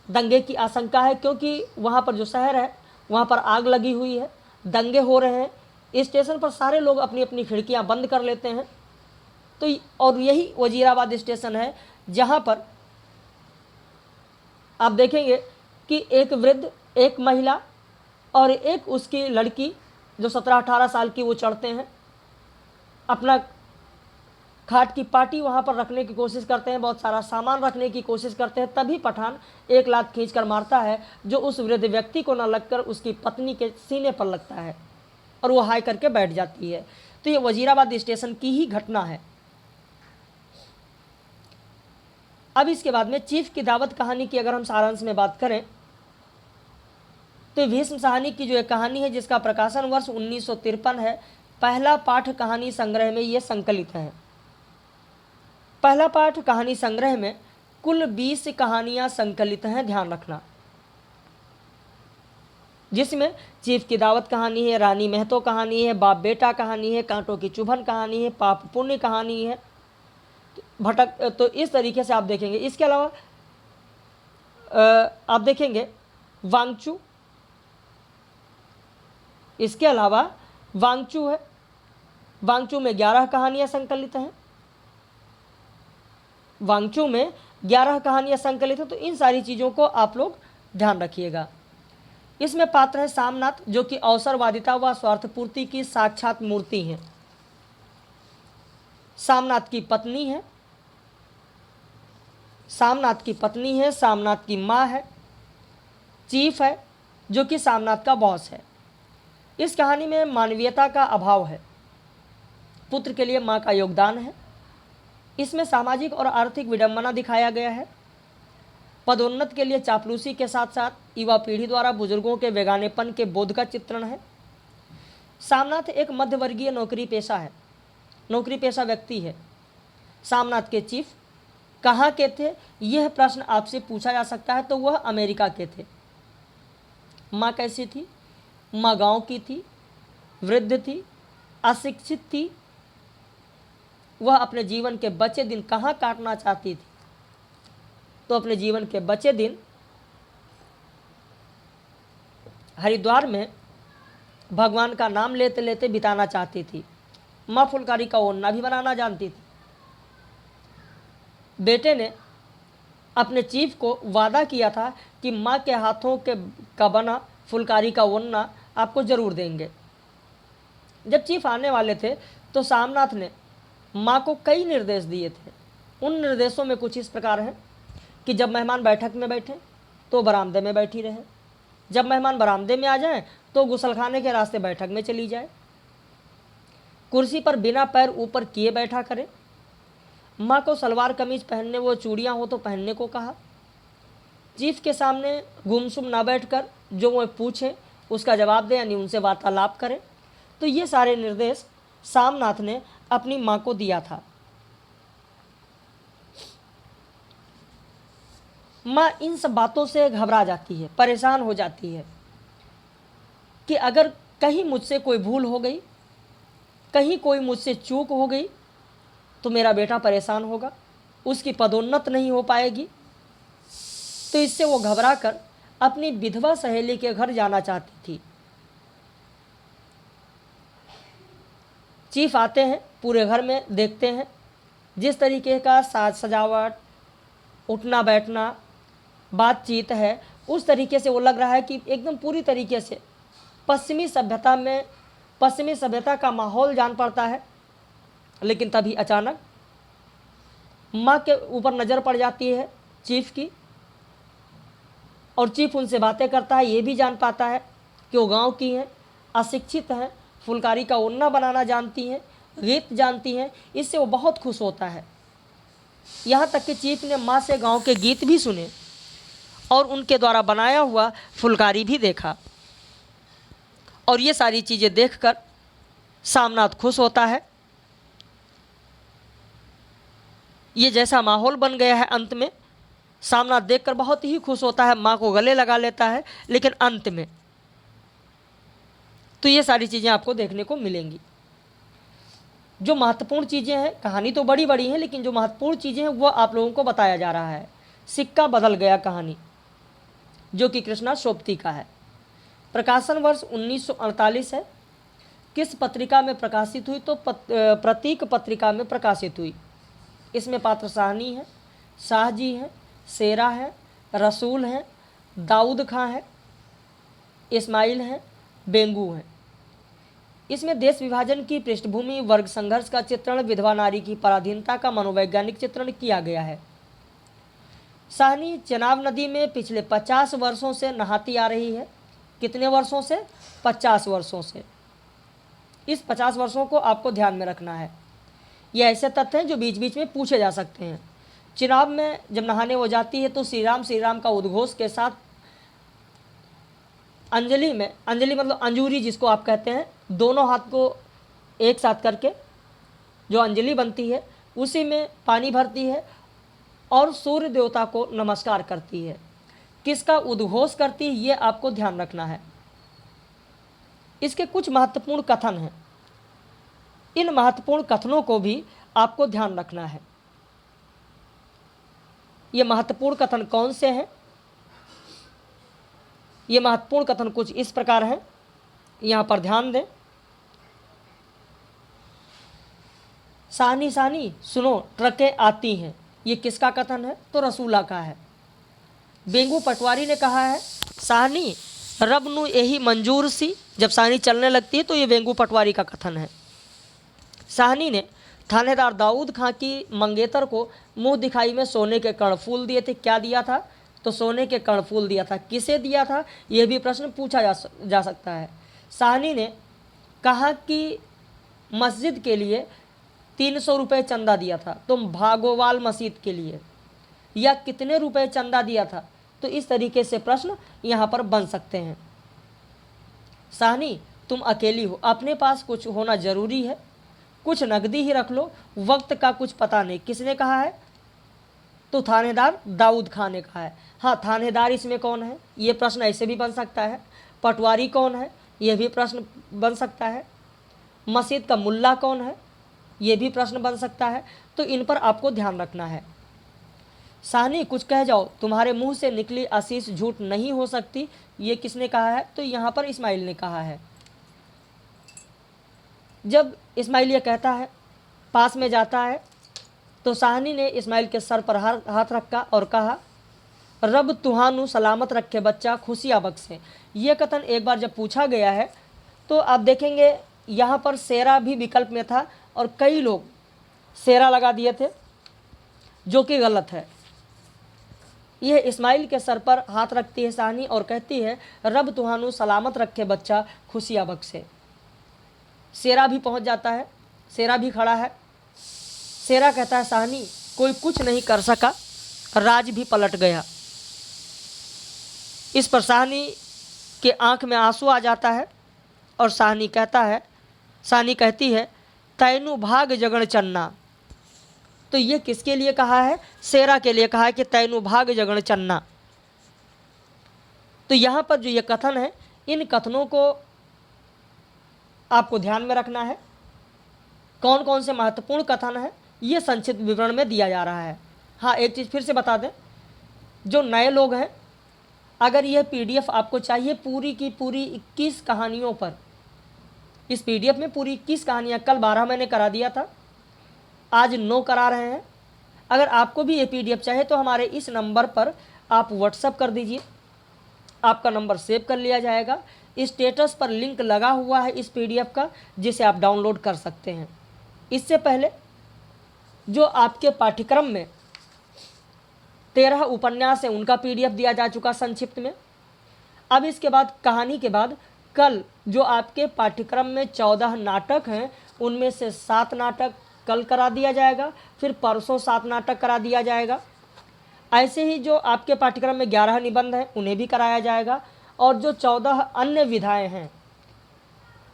दंगे की आशंका है, क्योंकि वहाँ पर जो शहर है वहाँ पर आग लगी हुई है, दंगे हो रहे हैं। स्टेशन पर सारे लोग अपनी अपनी खिड़कियाँ बंद कर लेते हैं। तो और यही वजीराबाद स्टेशन है जहाँ पर आप देखेंगे कि एक वृद्ध, एक महिला और एक उसकी लड़की जो 17-18 साल की, वो चढ़ते हैं, अपना खाट की पार्टी वहाँ पर रखने की कोशिश करते हैं, बहुत सारा सामान रखने की कोशिश करते हैं। तभी पठान एक लात खींचकर मारता है, जो उस वृद्ध व्यक्ति को न लगकर उसकी पत्नी के सीने पर लगता है, और वो हाय करके बैठ जाती है। तो ये वजीराबाद स्टेशन की ही घटना है। अब इसके बाद में चीफ की दावत कहानी की अगर हम सारांश में बात करें, तो भीष्म साहनी की जो एक कहानी है, जिसका प्रकाशन वर्ष 1953 है, पहला पाठ कहानी संग्रह में ये संकलित है। पहला पाठ कहानी संग्रह में कुल 20 कहानियां संकलित हैं, ध्यान रखना, जिसमें चीफ की दावत कहानी है, रानी महतो कहानी है, बाप बेटा कहानी है, कांटों की चुभन कहानी है, पाप पुण्य कहानी है, भटक। तो इस तरीके से आप देखेंगे। इसके अलावा आप देखेंगे वांगचू, इसके अलावा वांगचू है, वांगचू में 11 कहानियां संकलित हैं, वांगचू में 11 कहानियां संकलित हैं। तो इन सारी चीज़ों को आप लोग ध्यान रखिएगा। इसमें पात्र है सामनाथ, जो कि अवसरवादिता व स्वार्थपूर्ति की साक्षात मूर्ति हैं। सामनाथ की पत्नी है, सामनाथ की पत्नी है, सामनाथ की माँ है, चीफ है जो कि सामनाथ का बॉस है। इस कहानी में मानवीयता का अभाव है, पुत्र के लिए माँ का योगदान है। इसमें सामाजिक और आर्थिक विडंबना दिखाया गया है। पदोन्नत के लिए चापलूसी के साथ साथ युवा पीढ़ी द्वारा बुजुर्गों के बेगानेपन के बोध का चित्रण है। सामनाथ एक मध्यवर्गीय नौकरी पेशा व्यक्ति है। सामनाथ के चीफ कहाँ के थे, यह प्रश्न आपसे पूछा जा सकता है, तो वह अमेरिका के थे। माँ कैसी थी? माँ गाँव की थी, वृद्ध थी, अशिक्षित थी, वह अपने जीवन के बचे दिन कहाँ काटना चाहती थी? तो अपने जीवन के बचे दिन हरिद्वार में भगवान का नाम लेते लेते बिताना चाहती थी। माँ फुलकारी का ओढ़ना भी बनाना जानती थी। बेटे ने अपने चीफ को वादा किया था कि माँ के हाथों के का बना फुलकारी का ओढ़ना आपको ज़रूर देंगे। जब चीफ आने वाले थे तो सामनाथ ने माँ को कई निर्देश दिए थे। उन निर्देशों में कुछ इस प्रकार हैं कि जब मेहमान बैठक में बैठे तो बरामदे में बैठी रहे, जब मेहमान बरामदे में आ जाएं तो गुसलखाने के रास्ते बैठक में चली जाए, कुर्सी पर बिना पैर ऊपर किए बैठा करे, माँ को सलवार कमीज पहनने व चूड़ियाँ हो तो पहनने को कहा, चीफ के सामने गुमसुम ना बैठकर जो वह पूछे उसका जवाब दे, यानी उनसे वार्तालाप करें। तो ये सारे निर्देश सामनाथ ने अपनी माँ को दिया था। माँ इन सब बातों से घबरा जाती है, परेशान हो जाती है कि अगर कहीं मुझसे कोई भूल हो गई, कहीं कोई मुझसे चूक हो गई तो मेरा बेटा परेशान होगा, उसकी पदोन्नत नहीं हो पाएगी। तो इससे वो घबरा कर अपनी विधवा सहेली के घर जाना चाहती थी। चीफ आते हैं, पूरे घर में देखते हैं जिस तरीके का साज सजावट, उठना बैठना, बातचीत है, उस तरीके से वो लग रहा है कि एकदम पूरी तरीके से पश्चिमी सभ्यता का माहौल जान पड़ता है। लेकिन तभी अचानक माँ के ऊपर नज़र पड़ जाती है चीफ की, और चीफ उनसे बातें करता है। ये भी जान पाता है कि वो गांव की हैं, अशिक्षित हैं, फुलकारी का ओढ़ना बनाना जानती हैं, गीत जानती हैं। इससे वो बहुत खुश होता है। यहाँ तक कि चीफ ने माँ से गांव के गीत भी सुने और उनके द्वारा बनाया हुआ फुलकारी भी देखा। और ये सारी चीज़ें देखकर सामनाथ खुश होता है। ये जैसा माहौल बन गया है, अंत में सामनाथ देखकर बहुत ही खुश होता है, माँ को गले लगा लेता है। लेकिन अंत में तो ये सारी चीज़ें आपको देखने को मिलेंगी। जो महत्वपूर्ण चीज़ें हैं, कहानी तो बड़ी बड़ी है, लेकिन जो महत्वपूर्ण चीज़ें हैं वो आप लोगों को बताया जा रहा है। सिक्का बदल गया कहानी, जो कि कृष्णा सोबती का है। प्रकाशन वर्ष 1948 है। किस पत्रिका में प्रकाशित हुई? तो प्रतीक पत्रिका में प्रकाशित हुई। इसमें पात्र साहनी है, शाहजी हैं, शेरा है, रसूल हैं, दाऊद खां है, इस्माइल हैं, बेंगू हैं। इसमें देश विभाजन की पृष्ठभूमि, वर्ग संघर्ष का चित्रण, विधवा नारी की पराधीनता का मनोवैज्ञानिक चित्रण किया गया है। साहनी चेनाब नदी में पिछले 50 वर्षों से नहाती आ रही है। कितने वर्षों से? 50 वर्षों से। इस 50 वर्षों को आपको ध्यान में रखना है। ये ऐसे तथ्य हैं जो बीच बीच में पूछे जा सकते हैं। चिनाब में जब नहाने वो जाती है तो श्री राम का उद्घोष के साथ अंजलि में, अंजलि मतलब अंजूरी जिसको आप कहते हैं, दोनों हाथ को एक साथ करके जो अंजलि बनती है उसी में पानी भरती है और सूर्य देवता को नमस्कार करती है। किसका उद्घोष करती है, ये आपको ध्यान रखना है। इसके कुछ महत्वपूर्ण कथन हैं। इन महत्वपूर्ण कथनों को भी आपको ध्यान रखना है। ये महत्वपूर्ण कथन कौन से हैं? ये महत्वपूर्ण कथन कुछ इस प्रकार हैं, यहाँ पर ध्यान दें। सानी सानी सुनो ट्रकें आती हैं, ये किसका कथन है? तो रसूला का है। बेंगू पटवारी ने कहा है, साहनी रब नु यही मंजूर सी। जब साहनी चलने लगती है तो ये बेंगू पटवारी का कथन है। साहनी ने थानेदार दाऊद खां की मंगेतर को मुंह दिखाई में सोने के कर्णफूल दिए थे। क्या दिया था? तो सोने के कर्णफूल दिया था। किसे दिया था? यह भी प्रश्न पूछा जा सकता है। साहनी ने कहा कि मस्जिद के लिए 300 रुपये चंदा दिया था, तुम भागोवाल मस्जिद के लिए, या कितने रुपए चंदा दिया था? तो इस तरीके से प्रश्न यहाँ पर बन सकते हैं। साहनी तुम अकेली हो, अपने पास कुछ होना जरूरी है, कुछ नकदी ही रख लो, वक्त का कुछ पता नहीं। किसने कहा है? तो थानेदार दाऊद खान ने कहा है। हाँ, थानेदार इसमें कौन है? ये प्रश्न ऐसे भी बन सकता है। पटवारी कौन है? यह भी प्रश्न बन सकता है। मस्जिद का मुल्ला कौन है? ये भी प्रश्न बन सकता है, तो इन पर आपको ध्यान रखना है। साहनी कुछ कह जाओ, तुम्हारे मुंह से निकली आशीष झूठ नहीं हो सकती, ये किसने कहा है? तो यहाँ पर इस्माइल ने कहा है। जब इस्माइल ये कहता है, पास में जाता है, तो साहनी ने इस्माइल के सर पर हाथ रखा और कहा, रब तुहानु सलामत रखे बच्चा, खुशियाँ बख्शे। ये कथन एक बार जब पूछा गया है तो आप देखेंगे यहाँ पर सेरा भी विकल्प में था और कई लोग सेरा लगा दिए थे, जो कि गलत है। यह इस्माइल के सर पर हाथ रखती है साहनी और कहती है, रब तुहानु सलामत रखे बच्चा, खुशियाँ बख्शे। सेरा भी पहुँच जाता है, सेरा भी खड़ा है। सेरा कहता है, साहनी कोई कुछ नहीं कर सका, राज भी पलट गया। इस पर साहनी के आंख में आंसू आ जाता है और साहनी कहती है, तैनु भाग जगण चन्ना। तो ये किसके लिए कहा है? सेरा के लिए कहा है कि तैनु भाग जगण चन्ना। तो यहाँ पर जो ये कथन है, इन कथनों को आपको ध्यान में रखना है। कौन कौन से महत्वपूर्ण कथन है, ये संक्षिप्त विवरण में दिया जा रहा है। हाँ, एक चीज़ फिर से बता दें, जो नए लोग हैं, अगर यह पीडीएफ आपको चाहिए पूरी की पूरी 21 कहानियों पर, इस पीडीएफ में पूरी 21 कहानियाँ, कल 12 मैंने करा दिया था, आज 9 करा रहे हैं। अगर आपको भी ये पीडीएफ चाहिए तो हमारे इस नंबर पर आप व्हाट्सअप कर दीजिए, आपका नंबर सेव कर लिया जाएगा। स्टेटस पर लिंक लगा हुआ है इस पीडीएफ का, जिसे आप डाउनलोड कर सकते हैं। इससे पहले जो आपके पाठ्यक्रम में 13 उपन्यास हैं, उनका पीडीएफ दिया जा चुका संक्षिप्त में। अब इसके बाद कहानी के बाद कल जो आपके पाठ्यक्रम में 14 नाटक हैं, उनमें से 7 नाटक कल करा दिया जाएगा, फिर परसों 7 नाटक करा दिया जाएगा। ऐसे ही जो आपके पाठ्यक्रम में 11 निबंध हैं, उन्हें भी कराया जाएगा। और जो 14 अन्य विधाएं हैं,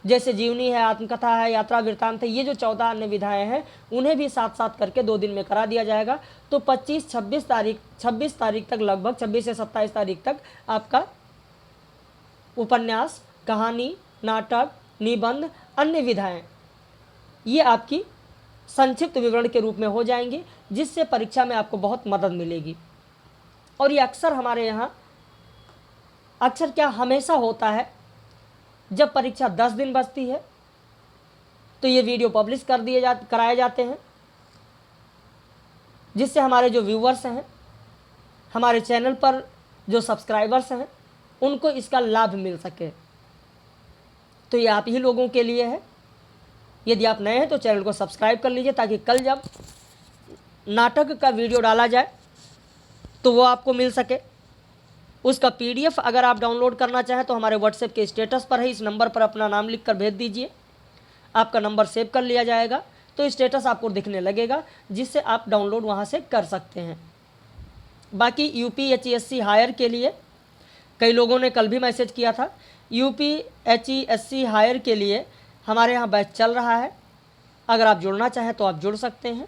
जैसे जीवनी है, आत्मकथा है, यात्रा वृत्तांत है, ये जो 14 अन्य विधाएं हैं, उन्हें भी साथ साथ करके 2 दिन में करा दिया जाएगा। तो 26 तारीख तक, लगभग 26 से 27 तारीख तक आपका उपन्यास, कहानी, नाटक, निबंध, अन्य विधाएं, ये आपकी संक्षिप्त विवरण के रूप में हो जाएंगी, जिससे परीक्षा में आपको बहुत मदद मिलेगी। और ये अक्सर हमारे यहाँ, अक्सर क्या हमेशा होता है, जब परीक्षा 10 दिन बचती है तो ये वीडियो पब्लिश कराए जाते हैं, जिससे हमारे जो व्यूवर्स हैं, हमारे चैनल पर जो सब्सक्राइबर्स हैं, उनको इसका लाभ मिल सके। तो ये आप ही लोगों के लिए है। यदि आप नए हैं तो चैनल को सब्सक्राइब कर लीजिए, ताकि कल जब नाटक का वीडियो डाला जाए तो वो आपको मिल सके। उसका पीडीएफ अगर आप डाउनलोड करना चाहें तो हमारे व्हाट्सएप के स्टेटस पर है, इस नंबर पर अपना नाम लिखकर भेज दीजिए, आपका नंबर सेव कर लिया जाएगा, तो स्टेटस आपको दिखने लगेगा, जिससे आप डाउनलोड वहां से कर सकते हैं। बाकी यूपीएचईएससी हायर के लिए कई लोगों ने कल भी मैसेज किया था। यूपीएचईएससी हायर के लिए हमारे यहाँ बैच चल रहा है, अगर आप जुड़ना चाहें तो आप जुड़ सकते हैं।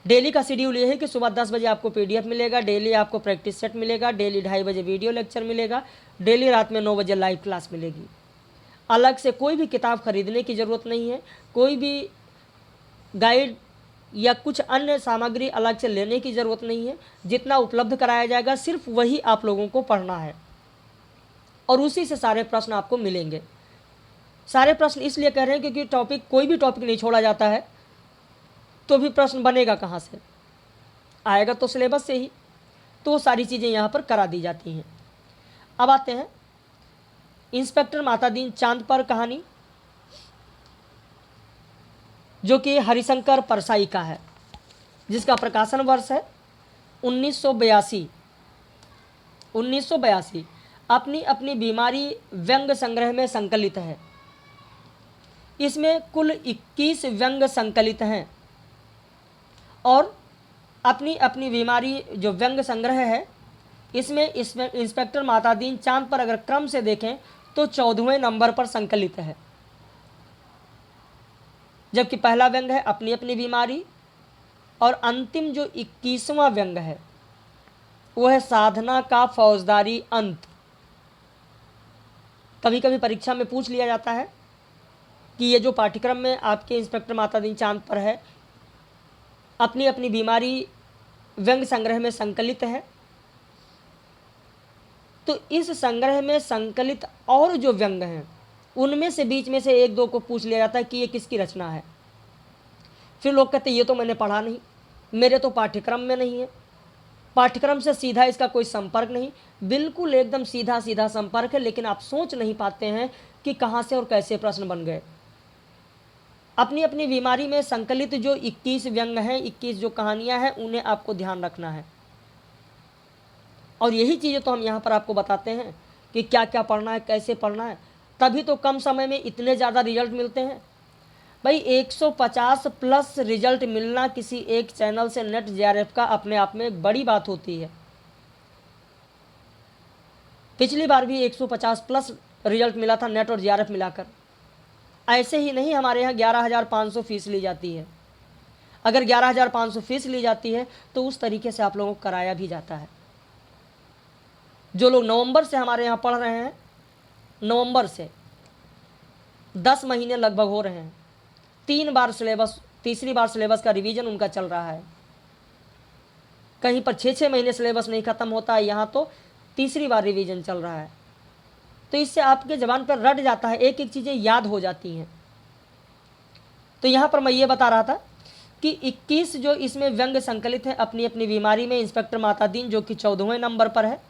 डेली का शेड्यूल ये है कि सुबह 10 बजे आपको पीडीएफ मिलेगा, डेली आपको प्रैक्टिस सेट मिलेगा, डेली 2:30 बजे वीडियो लेक्चर मिलेगा, डेली रात में 9 बजे लाइव क्लास मिलेगी। अलग से कोई भी किताब खरीदने की ज़रूरत नहीं है, कोई भी गाइड या कुछ अन्य सामग्री अलग से लेने की ज़रूरत नहीं है। जितना उपलब्ध कराया जाएगा सिर्फ वही आप लोगों को पढ़ना है, और उसी से सारे प्रश्न आपको मिलेंगे। सारे प्रश्न इसलिए कह रहे हैं क्योंकि कोई भी टॉपिक नहीं छोड़ा जाता है, तो भी प्रश्न बनेगा कहाँ से? आएगा तो सिलेबस से ही। तो वो सारी चीज़ें यहाँ पर करा दी जाती हैं। अब आते हैं इंस्पेक्टर मातादीन चांद पर कहानी, जो कि हरिशंकर परसाई का है, जिसका प्रकाशन वर्ष है 1982। 1982 अपनी अपनी बीमारी व्यंग संग्रह में संकलित है। इसमें कुल 21 व्यंग संकलित हैं, और अपनी अपनी बीमारी जो व्यंग संग्रह है, इसमें इंस्पेक्टर मातादीन चांद पर अगर क्रम से देखें तो 14वें नंबर पर संकलित है। जबकि पहला व्यंग है अपनी अपनी बीमारी, और अंतिम जो 21वां व्यंग है वो है साधना का फौजदारी अंत। कभी कभी परीक्षा में पूछ लिया जाता है कि ये जो पाठ्यक्रम में आपके इंस्पेक्टर मातादीन चांद पर है, अपनी अपनी बीमारी व्यंग संग्रह में संकलित है। तो इस संग्रह में संकलित और जो व्यंग हैं उनमें से बीच में से एक दो को पूछ लिया जाता है कि ये किसकी रचना है। फिर लोग कहते हैं ये तो मैंने पढ़ा नहीं, मेरे तो पाठ्यक्रम में नहीं है, पाठ्यक्रम से सीधा इसका कोई संपर्क नहीं। बिल्कुल एकदम सीधा सीधा संपर्क है, लेकिन आप सोच नहीं पाते हैं कि कहाँ से और कैसे प्रश्न बन गए। अपनी अपनी बीमारी में संकलित जो 21 व्यंग हैं, 21 जो कहानियाँ हैं, उन्हें आपको ध्यान रखना है। और यही चीज़ें तो हम यहाँ पर आपको बताते हैं कि क्या क्या पढ़ना है, कैसे पढ़ना है, तभी तो कम समय में इतने ज़्यादा रिजल्ट मिलते हैं। भाई 150 प्लस रिजल्ट मिलना किसी एक चैनल से नेट जेआरएफ का अपने आप में एक बड़ी बात होती है। पिछली बार भी 150 प्लस रिजल्ट मिला था नेट और जेआरएफ मिलाकर। ऐसे ही नहीं, हमारे यहाँ 11,500 फीस ली जाती है। अगर 11,500 फीस ली जाती है तो उस तरीके से आप लोगों को कराया भी जाता है। जो लोग नवंबर से हमारे यहाँ पढ़ रहे हैं, नवंबर से 10 महीने लगभग हो रहे हैं, 3 बार सिलेबस, तीसरी बार सिलेबस का रिवीजन उनका चल रहा है। कहीं पर 6-6 महीने सिलेबस नहीं ख़त्म होता है, यहाँ तो तीसरी बार रिवीजन चल रहा है। तो इससे आपके ज़बान पर रट जाता है, एक एक चीज़ें याद हो जाती हैं। तो यहाँ पर मैं ये बता रहा था कि 21 जो इसमें व्यंग संकलित है अपनी अपनी बीमारी में, इंस्पेक्टर मातादीन जो कि 14वें नंबर पर है।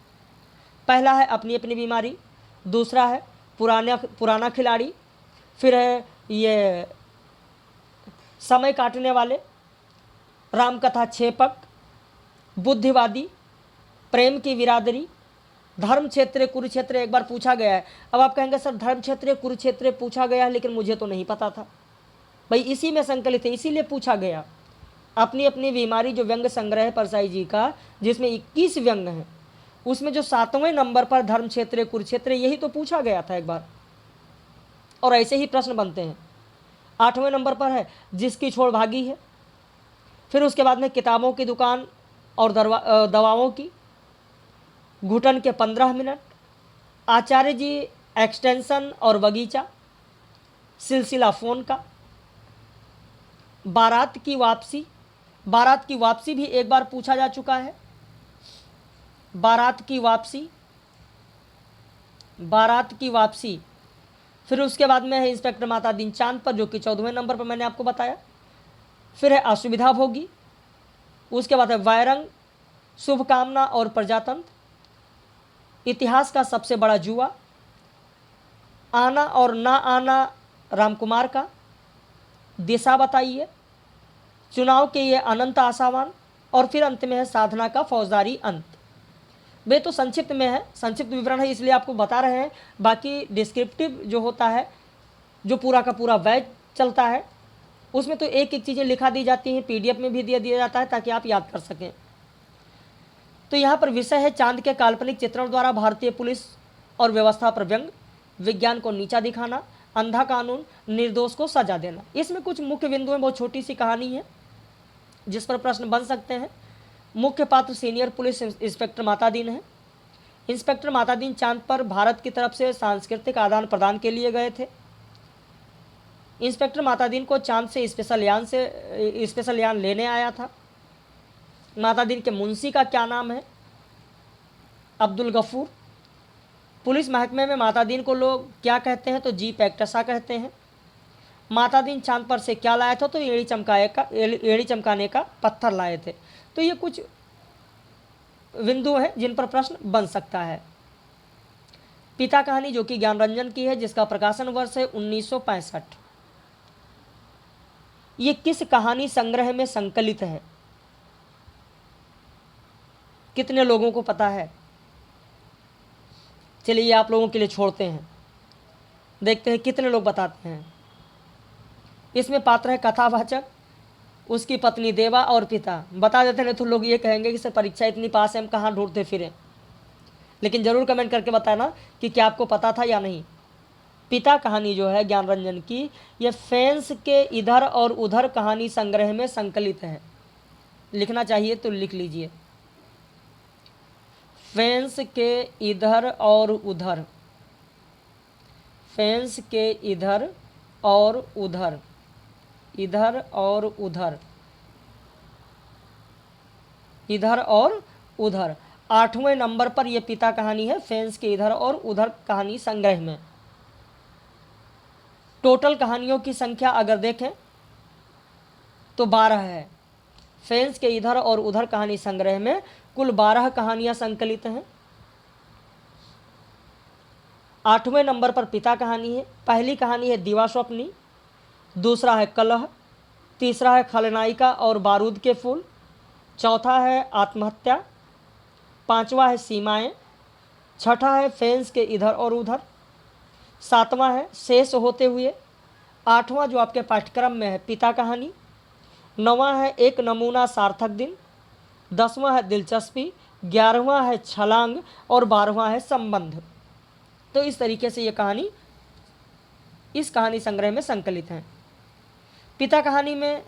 पहला है अपनी अपनी बीमारी, दूसरा है पुराना खिलाड़ी, फिर है ये समय काटने वाले, रामकथा छेपक, बुद्धिवादी, प्रेम की बिरादरी, धर्म क्षेत्र कुरुक्षेत्र एक बार पूछा गया है। अब आप कहेंगे सर धर्म क्षेत्र कुरुक्षेत्र पूछा गया है, लेकिन मुझे तो नहीं पता था। भाई इसी में संकलित है, इसीलिए पूछा गया। अपनी अपनी बीमारी जो व्यंग संग्रह है परसाई जी का, जिसमें 21 व्यंग हैं, उसमें जो 7वें नंबर पर धर्म क्षेत्र कुरुक्षेत्र, यही तो पूछा गया था एक बार। और ऐसे ही प्रश्न बनते हैं। 8वें नंबर पर है जिसकी छोड़ भागी है। फिर उसके बाद में किताबों की दुकान और दवाओं की, घुटन के 15 मिनट, आचार्य जी एक्सटेंशन और बगीचा, सिलसिला फ़ोन का, बारात की वापसी। बारात की वापसी भी एक बार पूछा जा चुका है। बारात की वापसी, बारात की वापसी। फिर उसके बाद में है इंस्पेक्टर मातादीन चांद पर, जो कि 14वें नंबर पर मैंने आपको बताया। फिर है असुविधा भोगी। उसके बाद है वायरंग, शुभकामना और प्रजातंत्र, इतिहास का सबसे बड़ा जुआ, आना और ना आना रामकुमार का, दिशा बताइए, चुनाव के ये अनंत आशावान, और फिर अंत में है साधना का फौजदारी अंत। वे तो संक्षिप्त में है, संक्षिप्त विवरण है, इसलिए आपको बता रहे हैं। बाकी डिस्क्रिप्टिव जो होता है, जो पूरा का पूरा बैच चलता है, उसमें तो एक एक चीज़ें लिखा दी जाती हैं, पीडीएफ में भी दिया जाता है ताकि आप याद कर सकें। तो यहाँ पर विषय है चांद के काल्पनिक चित्रण द्वारा भारतीय पुलिस और व्यवस्था पर व्यंग, विज्ञान को नीचा दिखाना, अंधा कानून, निर्दोष को सजा देना। इसमें कुछ मुख्य बिंदु हैं, बहुत छोटी सी कहानी है जिस पर प्रश्न बन सकते हैं। मुख्य पात्र सीनियर पुलिस इंस्पेक्टर मातादीन है। इंस्पेक्टर मातादीन चांद पर भारत की तरफ से सांस्कृतिक आदान प्रदान के लिए गए थे। इंस्पेक्टर मातादीन को चांद से स्पेशल यान लेने आया था। मातादीन के मुंशी का क्या नाम है? अब्दुल गफूर। पुलिस महकमे में मातादीन को लोग क्या कहते हैं? तो जी पैक्टसा कहते हैं। मातादीन चांद पर से क्या लाए थे? तो एड़ी चमकाने का पत्थर लाए थे। तो ये कुछ बिंदु हैं जिन पर प्रश्न बन सकता है। पिता कहानी जो कि ज्ञानरंजन की है, जिसका प्रकाशन वर्ष है 1965। ये किस कहानी संग्रह में संकलित है? कितने लोगों को पता है? चलिए आप लोगों के लिए छोड़ते हैं, देखते हैं कितने लोग बताते हैं। इसमें पात्र है कथावाचक, उसकी पत्नी देवा और पिता। बता देते हैं, तो लोग ये कहेंगे कि सर परीक्षा इतनी पास है, हम कहाँ ढूंढते फिरें। लेकिन ज़रूर कमेंट करके बताना कि क्या आपको पता था या नहीं। पिता कहानी जो है ज्ञानरंजन की, ये फैंस के इधर और उधर कहानी संग्रह में संकलित है। लिखना चाहिए तो लिख लीजिए, फैंस के इधर और उधर, फैंस के इधर और उधर, इधर और उधर, इधर और उधर। 8वें नंबर पर यह पिता कहानी है फेंस के इधर और उधर कहानी संग्रह में। टोटल कहानियों की संख्या अगर देखें तो 12 है। फेंस के इधर और उधर कहानी संग्रह में कुल 12 कहानियां संकलित हैं। 8वें नंबर पर पिता कहानी है। पहली कहानी है दीवा स्वप्नी, दूसरा है कलह, तीसरा है खलनायिका और बारूद के फूल, चौथा है आत्महत्या, पांचवा है सीमाएं, छठा है फेंस के इधर और उधर, सातवां है शेष होते हुए, आठवां जो आपके पाठ्यक्रम में है पिता कहानी, नौवां है एक नमूना सार्थक दिन, 10वां है दिलचस्पी, 11वां है छलांग और 12वां है संबंध। तो इस तरीके से ये कहानी इस कहानी संग्रह में संकलित हैं। पिता कहानी में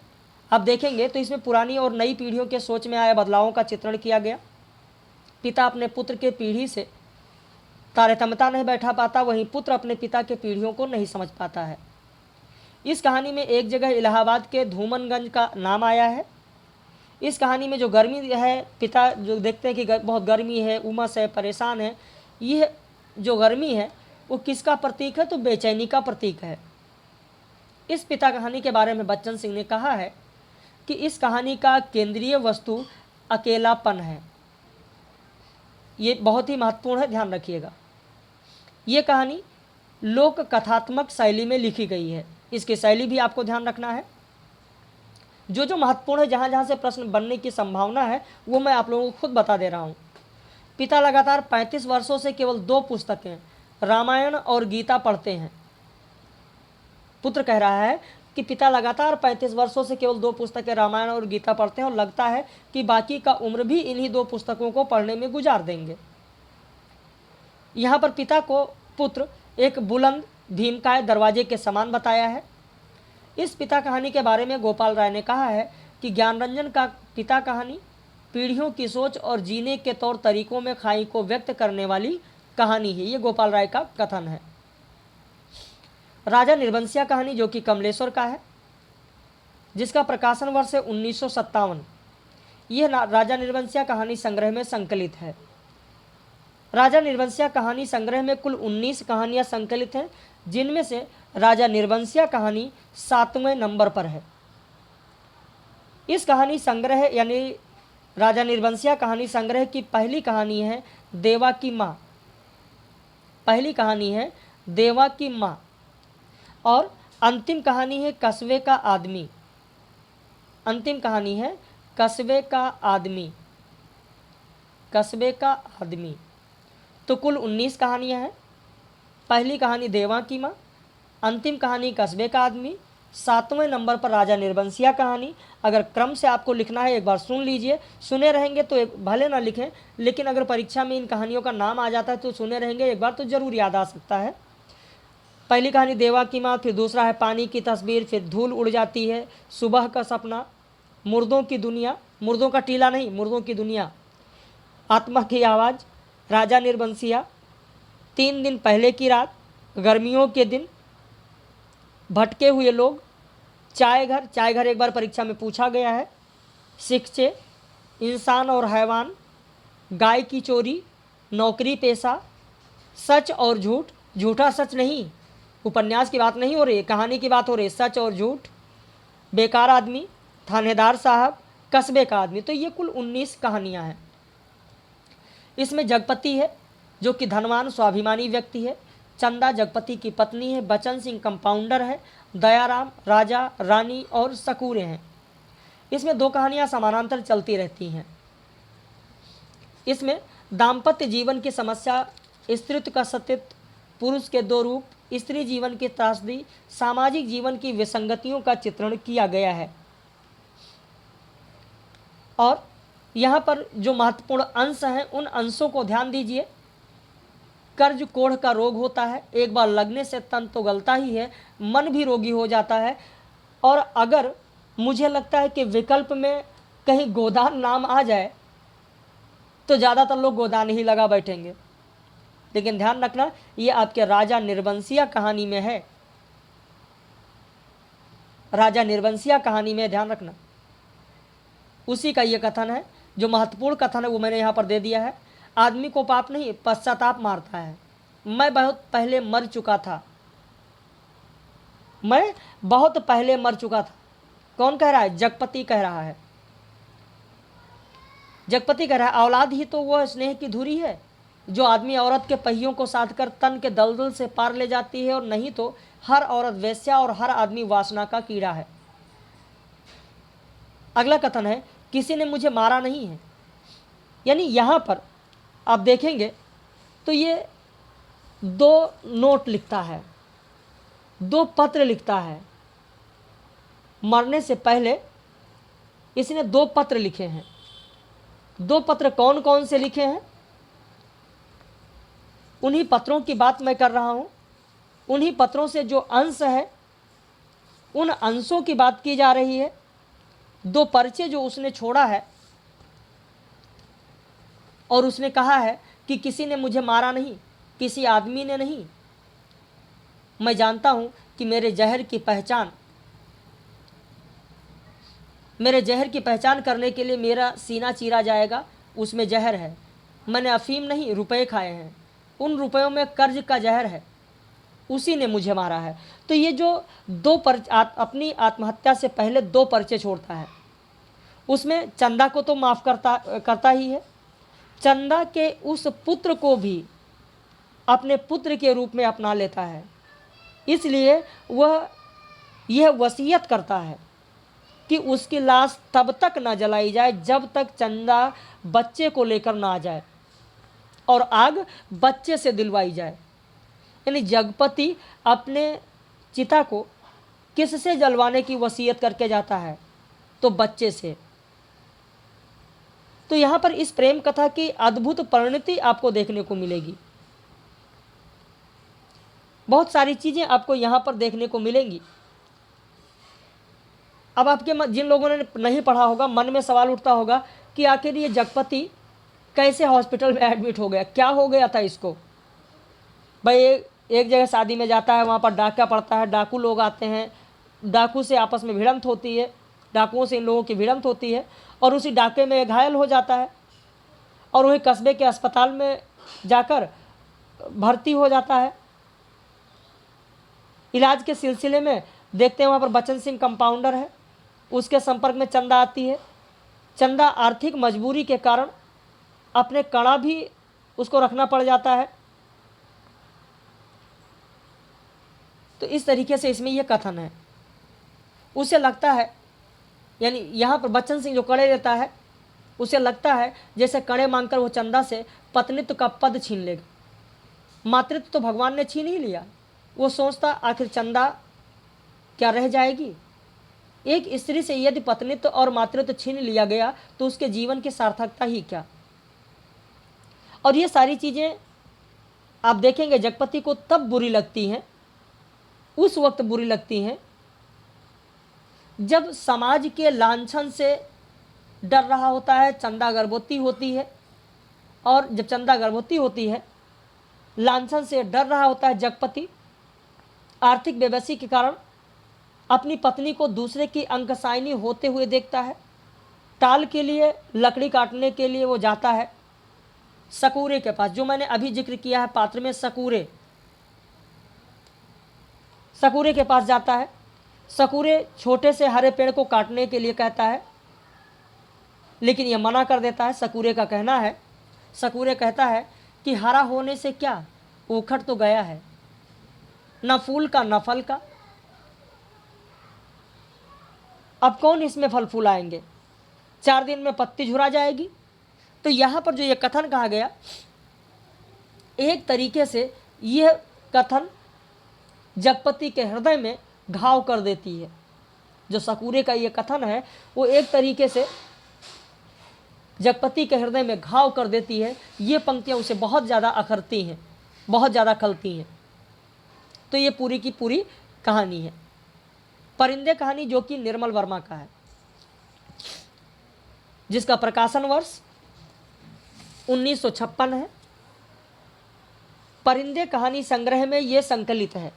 आप देखेंगे तो इसमें पुरानी और नई पीढ़ियों के सोच में आए बदलावों का चित्रण किया गया। पिता अपने पुत्र के पीढ़ी से तारतम्यता नहीं बैठा पाता, वहीं पुत्र अपने पिता के पीढ़ियों को नहीं समझ पाता है। इस कहानी में एक जगह इलाहाबाद के धूमनगंज का नाम आया है। इस कहानी में जो गर्मी है, पिता जो देखते हैं कि बहुत गर्मी है, उमस है, परेशान है, यह जो गर्मी है वो किसका प्रतीक है? तो बेचैनी का प्रतीक है। इस पिता कहानी के बारे में बच्चन सिंह ने कहा है कि इस कहानी का केंद्रीय वस्तु अकेलापन है। ये बहुत ही महत्वपूर्ण है, ध्यान रखिएगा। ये कहानी लोक कथात्मक शैली में लिखी गई है, इसकी शैली भी आपको ध्यान रखना है। जो महत्वपूर्ण है, जहाँ जहाँ से प्रश्न बनने की संभावना है वो मैं आप लोगों को खुद बता दे रहा हूँ। पिता लगातार 35 वर्षों से केवल 2 पुस्तकें रामायण और गीता पढ़ते हैं। पुत्र कह रहा है कि पिता लगातार 35 वर्षों से केवल 2 पुस्तकें रामायण और गीता पढ़ते हैं और लगता है कि बाकी का उम्र भी इन्हीं 2 पुस्तकों को पढ़ने में गुजार देंगे। यहाँ पर पिता को पुत्र एक बुलंद भीमकाय दरवाजे के समान बताया है। इस पिता कहानी के बारे में गोपाल राय ने कहा है कि ज्ञानरंजन का पिता कहानी पीढ़ियों की सोच और जीने के तौर तरीकों में खाई को व्यक्त करने वाली कहानी है। ये गोपाल राय का कथन है। राजा निर्बंसिया कहानी जो कि कमलेश्वर का है, जिसका प्रकाशन वर्ष है 1957, यह राजा निर्बंसिया कहानी संग्रह में संकलित है। राजा निर्बंसिया कहानी संग्रह में कुल 19 कहानियां संकलित हैं, जिनमें से राजा निर्बंसिया कहानी 7वें नंबर पर है। इस कहानी संग्रह यानी राजा निर्बंसिया कहानी संग्रह की पहली कहानी है देवा की माँ। पहली कहानी है देवा की माँ और अंतिम कहानी है कस्बे का आदमी। अंतिम कहानी है कस्बे का आदमी। कस्बे का आदमी। तो कुल 19 कहानियाँ हैं। पहली कहानी देवा की माँ, अंतिम कहानी कस्बे का आदमी, 7वें नंबर पर राजा निर्बंसिया कहानी। अगर क्रम से आपको लिखना है एक बार सुन लीजिए, सुने रहेंगे तो भले ना लिखें, लेकिन अगर परीक्षा में इन कहानियों का नाम आ जाता है तो सुने रहेंगे एक बार तो ज़रूर याद आ सकता है। पहली कहानी देवा की माँ, फिर दूसरा है पानी की तस्वीर, फिर धूल उड़ जाती है, सुबह का सपना, मुर्दों की दुनिया, मुर्दों का टीला नहीं, मुर्दों की दुनिया, आत्मा की आवाज़, राजा निर्बंसिया, 3 दिन पहले की रात, गर्मियों के दिन, भटके हुए लोग, चाय घर एक बार परीक्षा में पूछा गया है, शिक्षे, इंसान और हैवान, गाय की चोरी, नौकरी पेशा, सच और झूठ, झूठा सच नहीं, उपन्यास की बात नहीं हो रही है, कहानी की बात हो रही है, सच और झूठ, बेकार आदमी, थानेदार साहब, कस्बे का आदमी। तो ये कुल 19 कहानियाँ हैं। इसमें जगपति है जो कि धनवान स्वाभिमानी व्यक्ति है, चंदा जगपति की पत्नी है, बचन सिंह कंपाउंडर है, दयाराम राजा रानी और सकूरे हैं। इसमें 2 कहानियां समानांतर चलती रहती हैं। इसमें दाम्पत्य जीवन की समस्या, स्त्रीत्व का सत्यत्व, पुरुष के 2 रूप, स्त्री जीवन की त्रासदी, सामाजिक जीवन की विसंगतियों का चित्रण किया गया है। और यहाँ पर जो महत्वपूर्ण अंश हैं उन अंशों को ध्यान दीजिए। कर्ज कोढ़ का रोग होता है, एक बार लगने से तन तो गलता ही है, मन भी रोगी हो जाता है। और अगर मुझे लगता है कि विकल्प में कहीं गोदान नाम आ जाए तो ज़्यादातर लोग गोदान ही लगा बैठेंगे। लेकिन ध्यान रखना ये आपके राजा निर्बंसिया कहानी में है। राजा निर्वंशिया कहानी में, ध्यान रखना, उसी का ये कथन है। जो महत्वपूर्ण कथन है वो मैंने यहाँ पर दे दिया है। आदमी को पाप नहीं, पश्चाताप मारता है। मैं बहुत पहले मर चुका था, मैं बहुत पहले मर चुका था। कौन कह रहा है? जगपति कह रहा है। जगपति कह रहा है औलाद ही तो वह स्नेह की धुरी है जो आदमी औरत के पहियों को साध कर तन के दलदल से पार ले जाती है, और नहीं तो हर औरत वेश्या और हर आदमी वासना का कीड़ा है। अगला कथन है किसी ने मुझे मारा नहीं है। यानी यहाँ पर आप देखेंगे तो ये 2 नोट लिखता है, 2 पत्र लिखता है। मरने से पहले इसने 2 पत्र लिखे हैं। 2 पत्र कौन कौन से लिखे हैं? उन्हीं पत्रों की बात मैं कर रहा हूं। उन्हीं पत्रों से जो अंश है उन अंशों की बात की जा रही है। 2 पर्चे जो उसने छोड़ा है, और उसने कहा है कि किसी ने मुझे मारा नहीं, किसी आदमी ने नहीं। मैं जानता हूं कि मेरे जहर की पहचान करने के लिए मेरा सीना चीरा जाएगा, उसमें जहर है। मैंने अफीम नहीं, रुपए खाए हैं, उन रुपयों में कर्ज का जहर है, उसी ने मुझे मारा है। तो ये जो अपनी आत्महत्या से पहले 2 पर्चे छोड़ता है, उसमें चंदा को तो माफ़ करता ही है, चंदा के उस पुत्र को भी अपने पुत्र के रूप में अपना लेता है। इसलिए वह यह वसीयत करता है कि उसकी लाश तब तक न जलाई जाए जब तक चंदा बच्चे को लेकर ना आ जाए और आग बच्चे से दिलवाई जाए। यानी जगपति अपने चिता को किससे जलवाने की वसीयत करके जाता है? तो बच्चे से। तो यहाँ पर इस प्रेम कथा की अद्भुत परिणति आपको देखने को मिलेगी। बहुत सारी चीज़ें आपको यहाँ पर देखने को मिलेंगी। अब आपके जिन लोगों ने नहीं पढ़ा होगा, मन में सवाल उठता होगा कि आखिर ये जगपति कैसे हॉस्पिटल में एडमिट हो गया, क्या हो गया था इसको? भाई एक जगह शादी में जाता है, वहाँ पर डाका पड़ता है, डाकू लोग आते हैं, डाकू से आपस में भिड़ंत होती है, डाकुओं से इन लोगों की भिड़ंत होती है, और उसी डाके में घायल हो जाता है और वही कस्बे के अस्पताल में जाकर भर्ती हो जाता है। इलाज के सिलसिले में देखते हैं वहाँ पर बचन सिंह कंपाउंडर है, उसके संपर्क में चंदा आती है। चंदा आर्थिक मजबूरी के कारण अपने कड़ा भी उसको रखना पड़ जाता है। तो इस तरीके से इसमें यह कथन है। उसे लगता है, यानी यहाँ पर बच्चन सिंह जो कड़े लेता है, उसे लगता है जैसे कड़े मांगकर वो चंदा से पत्नीत्व का पद छीन लेगा। मातृत्व तो भगवान ने छीन ही लिया। वो सोचता आखिर चंदा क्या रह जाएगी? एक स्त्री से यदि पत्नीत्व और मातृत्व छीन लिया गया तो उसके जीवन की सार्थकता ही क्या? और ये सारी चीज़ें आप देखेंगे जगपति को तब बुरी लगती हैं, उस वक्त बुरी लगती हैं जब समाज के लांछन से डर रहा होता है। चंदा गर्भवती होती है, और जब चंदा गर्भवती होती है, लांछन से डर रहा होता है जगपति। आर्थिक बेबसी के कारण अपनी पत्नी को दूसरे की अंकसाइनी होते हुए देखता है। टाल के लिए, लकड़ी काटने के लिए वो जाता है सकूरे के पास, जो मैंने अभी जिक्र किया है पात्र में, सकूरे के पास जाता है। सकूरे छोटे से हरे पेड़ को काटने के लिए कहता है, लेकिन यह मना कर देता है। सकूरे कहता है कि हरा होने से क्या, उखड़ तो गया है, न फूल का न फल का, अब कौन इसमें फल फूल आएंगे, 4 दिन में पत्ती झुरा जाएगी। तो यहाँ पर जो ये कथन कहा गया, एक तरीके से यह कथन जगपति के हृदय में घाव कर देती है। जो सकूरे का ये कथन है वो एक तरीके से जगपति के हृदय में घाव कर देती है। ये पंक्तियाँ उसे बहुत ज़्यादा अखरती हैं, बहुत ज़्यादा खलती हैं। तो ये पूरी की पूरी कहानी है। परिंदे कहानी जो कि निर्मल वर्मा का है, जिसका प्रकाशन वर्ष 1956 है। परिंदे कहानी संग्रह में ये संकलित है।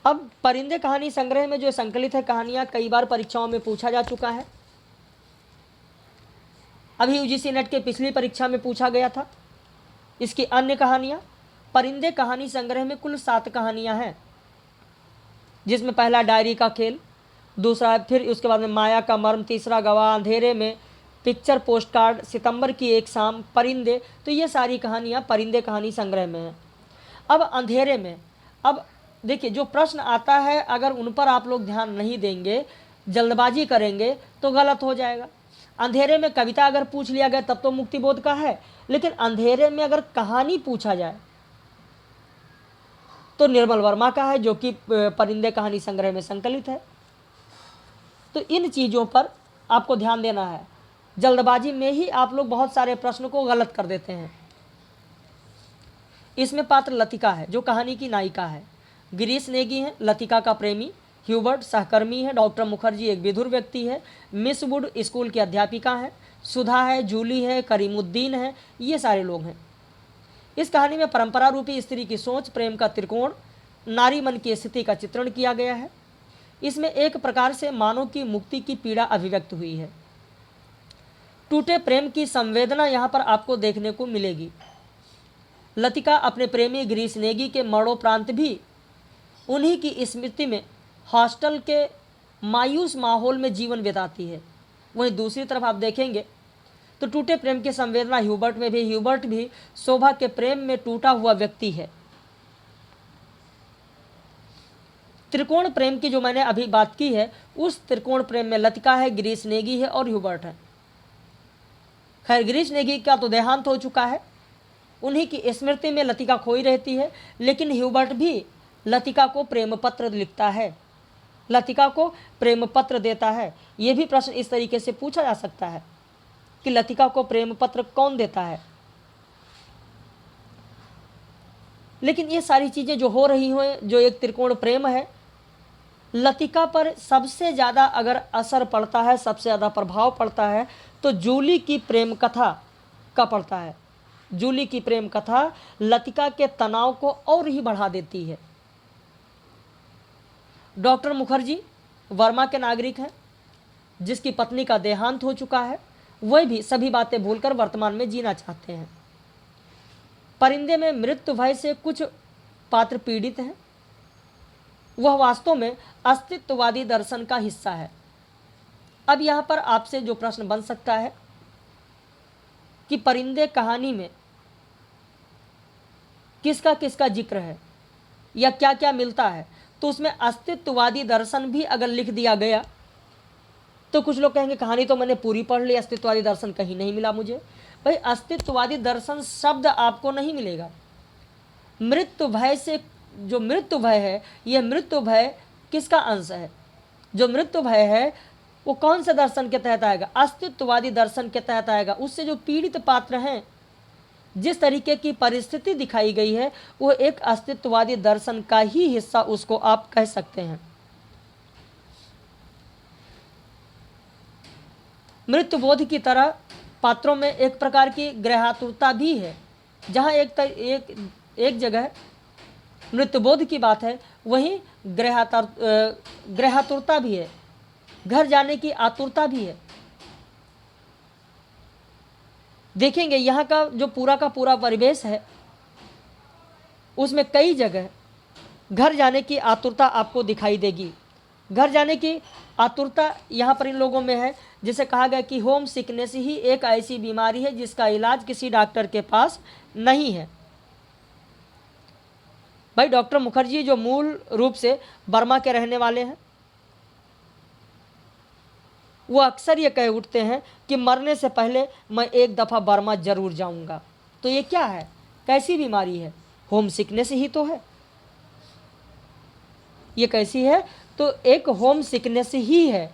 अब परिंदे कहानी संग्रह में जो संकलित है कहानियां कई बार परीक्षाओं में पूछा जा चुका है। अभी यूजीसी नेट के पिछली परीक्षा में पूछा गया था। इसकी अन्य कहानियां, परिंदे कहानी संग्रह में कुल 7 कहानियां हैं, जिसमें पहला डायरी का खेल, दूसरा फिर उसके बाद में माया का मर्म, तीसरा गवाह, अंधेरे में, पिक्चर पोस्टकार्ड, सितंबर की एक शाम, परिंदे। तो ये सारी कहानियां परिंदे कहानी संग्रह में हैं। अब अंधेरे में, अब देखिए जो प्रश्न आता है अगर उन पर आप लोग ध्यान नहीं देंगे, जल्दबाजी करेंगे तो गलत हो जाएगा। अंधेरे में कविता अगर पूछ लिया गया तब तो मुक्तिबोध का है, लेकिन अंधेरे में अगर कहानी पूछा जाए तो निर्मल वर्मा का है, जो कि परिंदे कहानी संग्रह में संकलित है। तो इन चीज़ों पर आपको ध्यान देना है। जल्दबाजी में ही आप लोग बहुत सारे प्रश्न को गलत कर देते हैं। इसमें पात्र लतिका है, जो कहानी की नायिका है। गिरीश नेगी है लतिका का प्रेमी, ह्यूबर्ट सहकर्मी है, डॉक्टर मुखर्जी एक विधुर व्यक्ति है, मिस वुड स्कूल की अध्यापिका है, सुधा है, जूली है, करीमुद्दीन है, ये सारे लोग हैं। इस कहानी में परंपरा रूपी स्त्री की सोच, प्रेम का त्रिकोण, नारी मन की स्थिति का चित्रण किया गया है। इसमें एक प्रकार से मानव की मुक्ति की पीड़ा अभिव्यक्त हुई है। टूटे प्रेम की संवेदना यहाँ पर आपको देखने को मिलेगी। लतिका अपने प्रेमी गिरीश नेगी के मरणोपरांत भी उन्हीं की स्मृति में हॉस्टल के मायूस माहौल में जीवन बिताती है। वहीं दूसरी तरफ आप देखेंगे तो टूटे प्रेम की संवेदना ह्यूबर्ट में भी, ह्यूबर्ट भी शोभा के प्रेम में टूटा हुआ व्यक्ति है। त्रिकोण प्रेम की जो मैंने अभी बात की है, उस त्रिकोण प्रेम में लतिका है, गिरीश नेगी है और ह्यूबर्ट है। खैर गिरीश नेगी का तो देहांत हो चुका है, उन्हीं की स्मृति में लतिका खोई रहती है, लेकिन ह्यूबर्ट भी लतिका को प्रेम पत्र लिखता है, लतिका को प्रेम पत्र देता है। यह भी प्रश्न इस तरीके से पूछा जा सकता है कि लतिका को प्रेम पत्र कौन देता है। लेकिन ये सारी चीज़ें जो हो रही हैं, जो एक त्रिकोण प्रेम है, लतिका पर सबसे ज़्यादा अगर असर पड़ता है, सबसे ज़्यादा प्रभाव पड़ता है तो जूली की प्रेम कथा का पड़ता है। जूली की प्रेम कथा लतिका के तनाव को और ही बढ़ा देती है। डॉक्टर मुखर्जी वर्मा के नागरिक हैं, जिसकी पत्नी का देहांत हो चुका है। वह भी सभी बातें भूलकर वर्तमान में जीना चाहते हैं। परिंदे में मृत्यु भय से कुछ पात्र पीड़ित हैं। वह वास्तव में अस्तित्ववादी दर्शन का हिस्सा है। अब यहाँ पर आपसे जो प्रश्न बन सकता है कि परिंदे कहानी में किसका किसका जिक्र है या क्या क्या मिलता है, तो उसमें अस्तित्ववादी दर्शन भी अगर लिख दिया गया तो कुछ लोग कहेंगे कहानी तो मैंने पूरी पढ़ ली, अस्तित्ववादी दर्शन कहीं नहीं मिला मुझे। भाई अस्तित्ववादी दर्शन शब्द आपको नहीं मिलेगा। मृत्यु भय से, जो मृत्यु भय है, यह मृत्यु भय किसका अंश है? जो मृत्यु भय है वो कौन से दर्शन के तहत आएगा? अस्तित्ववादी दर्शन के तहत आएगा। उससे जो पीड़ित पात्र हैं, जिस तरीके की परिस्थिति दिखाई गई है, वो एक अस्तित्ववादी दर्शन का ही हिस्सा उसको आप कह सकते हैं। मृत्युबोध की तरह पात्रों में एक प्रकार की ग्रहातुरता भी है। जहाँ एक जगह मृत्युबोध की बात है, वहीं ग्रहातुरता भी है, घर जाने की आतुरता भी है। देखेंगे यहाँ का जो पूरा का पूरा परिवेश है, उसमें कई जगह घर जाने की आतुरता आपको दिखाई देगी। घर जाने की आतुरता यहाँ पर इन लोगों में है, जिसे कहा गया कि होम सिकनेस ही एक ऐसी बीमारी है जिसका इलाज किसी डॉक्टर के पास नहीं है। भाई डॉक्टर मुखर्जी जो मूल रूप से बर्मा के रहने वाले हैं, वो अक्सर ये कह उठते हैं कि मरने से पहले मैं एक दफ़ा बर्मा ज़रूर जाऊंगा। तो ये क्या है, कैसी बीमारी है? होम सिकनेस ही तो है। ये कैसी है? तो एक होम सिकनेस ही है।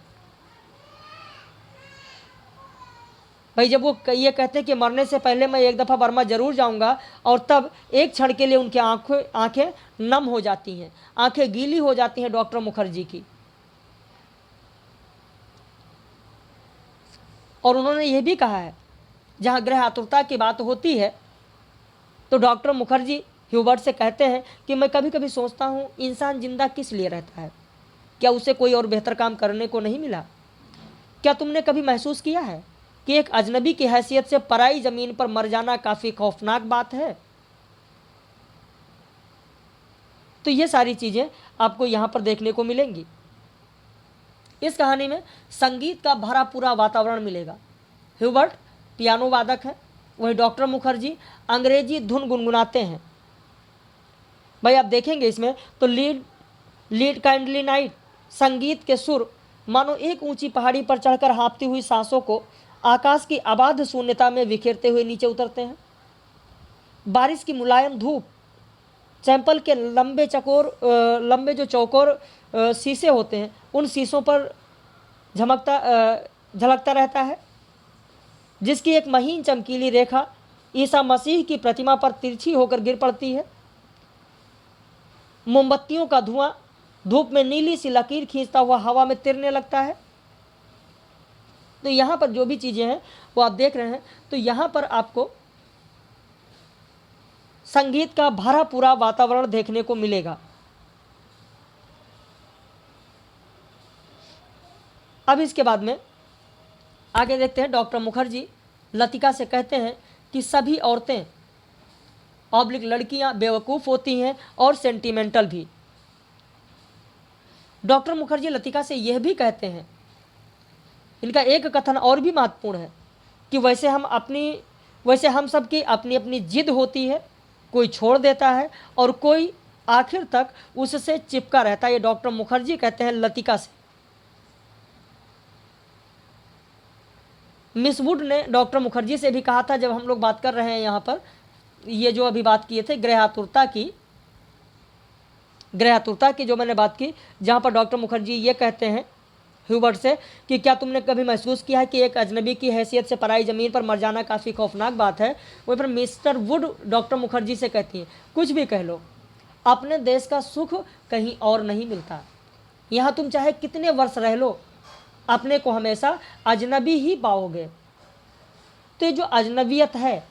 भाई जब वो ये कहते हैं कि मरने से पहले मैं एक दफ़ा बर्मा ज़रूर जाऊंगा, और तब एक क्षण के लिए उनकी आंखें नम हो जाती हैं, आंखें गीली हो जाती हैं डॉक्टर मुखर्जी की। और उन्होंने ये भी कहा है, जहाँ गृह आतुरता की बात होती है तो डॉक्टर मुखर्जी ह्यूबर्ट से कहते हैं कि मैं कभी कभी सोचता हूँ इंसान जिंदा किस लिए रहता है? क्या उसे कोई और बेहतर काम करने को नहीं मिला? क्या तुमने कभी महसूस किया है कि एक अजनबी की हैसियत से पराई जमीन पर मर जाना काफ़ी खौफनाक बात है? तो ये सारी चीज़ें आपको यहाँ पर देखने को मिलेंगी। इस कहानी में संगीत का भरा पूरा वातावरण मिलेगा। ह्यूबर्ट पियानो वादक है, वही डॉक्टर मुखर्जी अंग्रेजी धुन गुनगुनाते हैं। भाई आप देखेंगे इसमें तो लीड काइंडली नाइट संगीत के सुर मानो एक ऊंची पहाड़ी पर चढ़कर हाँफती हुई सांसों को आकाश की अबाध शून्यता में बिखेरते हुए नीचे उतरते हैं। बारिश की मुलायम धूप चैंपल के लंबे जो चौकोर शीशे होते हैं उन शीशों पर झलकता रहता है, जिसकी एक महीन चमकीली रेखा ईसा मसीह की प्रतिमा पर तिरछी होकर गिर पड़ती है। मोमबत्तियों का धुआं धूप में नीली सी लकीर खींचता हुआ हवा में तिरने लगता है। तो यहाँ पर जो भी चीज़ें हैं वो आप देख रहे हैं, तो यहाँ पर आपको संगीत का भरा पूरा वातावरण देखने को मिलेगा। अब इसके बाद में आगे देखते हैं। डॉक्टर मुखर्जी लतिका से कहते हैं कि सभी औरतें ऑब्लिक लड़कियां बेवकूफ़ होती हैं और सेंटिमेंटल भी। डॉक्टर मुखर्जी लतिका से यह भी कहते हैं, इनका एक कथन और भी महत्वपूर्ण है कि वैसे हम सब की अपनी अपनी जिद होती है, कोई छोड़ देता है और कोई आखिर तक उससे चिपका रहता है। ये डॉक्टर मुखर्जी कहते हैं लतिका से। मिस वुड ने डॉक्टर मुखर्जी से भी कहा था, जब हम लोग बात कर रहे हैं यहाँ पर, ये जो अभी बात किए थे ग्रह आतुरता की जो मैंने बात की, जहाँ पर डॉक्टर मुखर्जी ये कहते हैं ह्यूबर्ट से कि क्या तुमने कभी महसूस किया है कि एक अजनबी की हैसियत से पराई ज़मीन पर मर जाना काफ़ी खौफनाक बात है? वहीं पर मिस्टर वुड डॉक्टर मुखर्जी से कहती हैं, कुछ भी कह लो, अपने देश का सुख कहीं और नहीं मिलता। यहाँ तुम चाहे कितने वर्ष रह लो, अपने को हमेशा अजनबी ही पाओगे। तो ये जो अजनबियत है,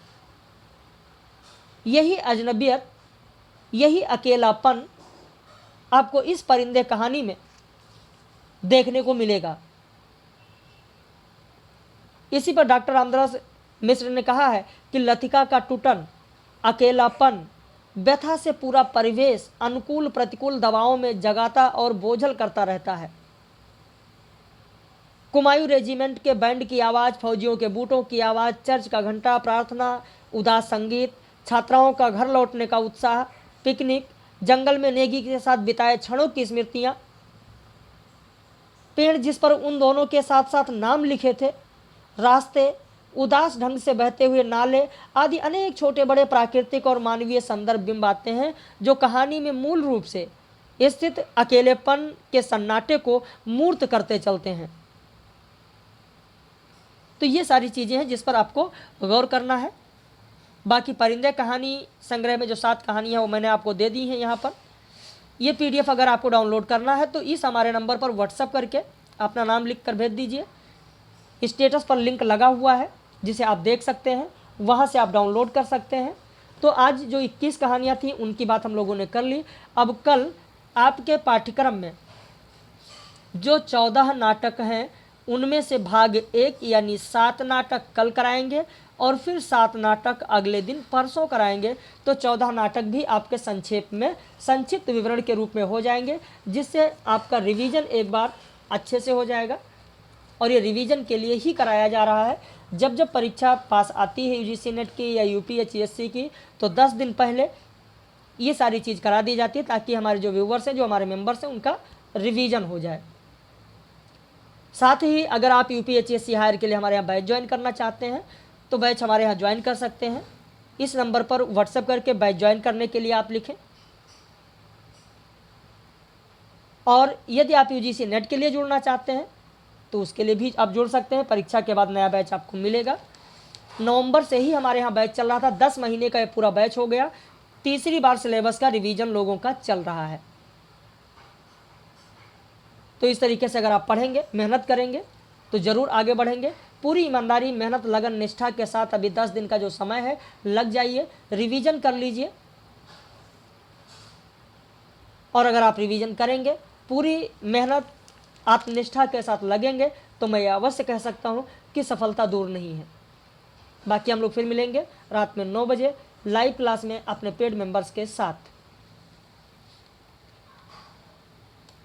यही अजनबियत, यही अकेलापन आपको इस परिंदे कहानी में देखने को मिलेगा। इसी पर डॉक्टर रामदास मिश्र ने कहा है कि लतिका का टूटन, अकेलापन, व्यथा से पूरा परिवेश अनुकूल प्रतिकूल दबावों में जगाता और बोझल करता रहता है। कुमायूं रेजिमेंट के बैंड की आवाज़, फौजियों के बूटों की आवाज़, चर्च का घंटा, प्रार्थना, उदास संगीत, छात्राओं का घर लौटने का उत्साह, पिकनिक, जंगल में नेगी के साथ बिताए क्षणों की स्मृतियाँ, पेड़ जिस पर उन दोनों के साथ साथ नाम लिखे थे, रास्ते, उदास ढंग से बहते हुए नाले आदि अनेक छोटे बड़े प्राकृतिक और मानवीय संदर्भ बिंब आते हैं जो कहानी में मूल रूप से स्थित अकेलेपन के सन्नाटे को मूर्त करते चलते हैं। तो ये सारी चीज़ें हैं जिस पर आपको गौर करना है। बाकी परिंदे कहानी संग्रह में जो 7 कहानी है वो मैंने आपको दे दी हैं यहाँ पर। ये PDF अगर आपको डाउनलोड करना है तो इस हमारे नंबर पर व्हाट्सअप करके अपना नाम लिख कर भेज दीजिए। स्टेटस पर लिंक लगा हुआ है जिसे आप देख सकते हैं, वहाँ से आप डाउनलोड कर सकते हैं। तो आज जो 21 कहानियाँ थी उनकी बात हम लोगों ने कर ली। अब कल आपके पाठ्यक्रम में जो 14 नाटक हैं उनमें से भाग 1 यानी 7 नाटक कल कराएंगे और फिर 7 नाटक अगले दिन परसों कराएंगे। तो 14 नाटक भी आपके संक्षेप में संक्षिप्त विवरण के रूप में हो जाएंगे, जिससे आपका रिवीजन एक बार अच्छे से हो जाएगा। और ये रिवीजन के लिए ही कराया जा रहा है। जब जब परीक्षा पास आती है UGC नेट की या UPSC की, तो 10 दिन पहले ये सारी चीज़ करा दी जाती है ताकि हमारे जो व्यूवर्स हैं, जो हमारे मेंबर्स हैं, उनका रिवीजन हो जाए। साथ ही अगर आप UPSC हायर के लिए हमारे यहाँ बैच ज्वाइन करना चाहते हैं तो बैच हमारे यहाँ ज्वाइन कर सकते हैं। इस नंबर पर व्हाट्सएप करके बैच ज्वाइन करने के लिए आप लिखें। और यदि आप UGC नेट के लिए जुड़ना चाहते हैं तो उसके लिए भी आप जुड़ सकते हैं। परीक्षा के बाद नया बैच आपको मिलेगा। नवंबर से ही हमारे यहाँ बैच चल रहा था, 10 महीने का ये पूरा बैच हो गया। तीसरी बार सिलेबस का रिवीजन लोगों का चल रहा है। तो इस तरीके से अगर आप पढ़ेंगे, मेहनत करेंगे तो ज़रूर आगे बढ़ेंगे। पूरी ईमानदारी, मेहनत, लगन, निष्ठा के साथ अभी 10 दिन का जो समय है लग जाइए, रिवीजन कर लीजिए और अगर आप रिवीजन करेंगे, पूरी मेहनत आत्मनिष्ठा के साथ लगेंगे, तो मैं ये अवश्य कह सकता हूँ कि सफलता दूर नहीं है। बाकी हम लोग फिर मिलेंगे रात में 9 बजे लाइव क्लास में अपने पेड मेंबर्स के साथ।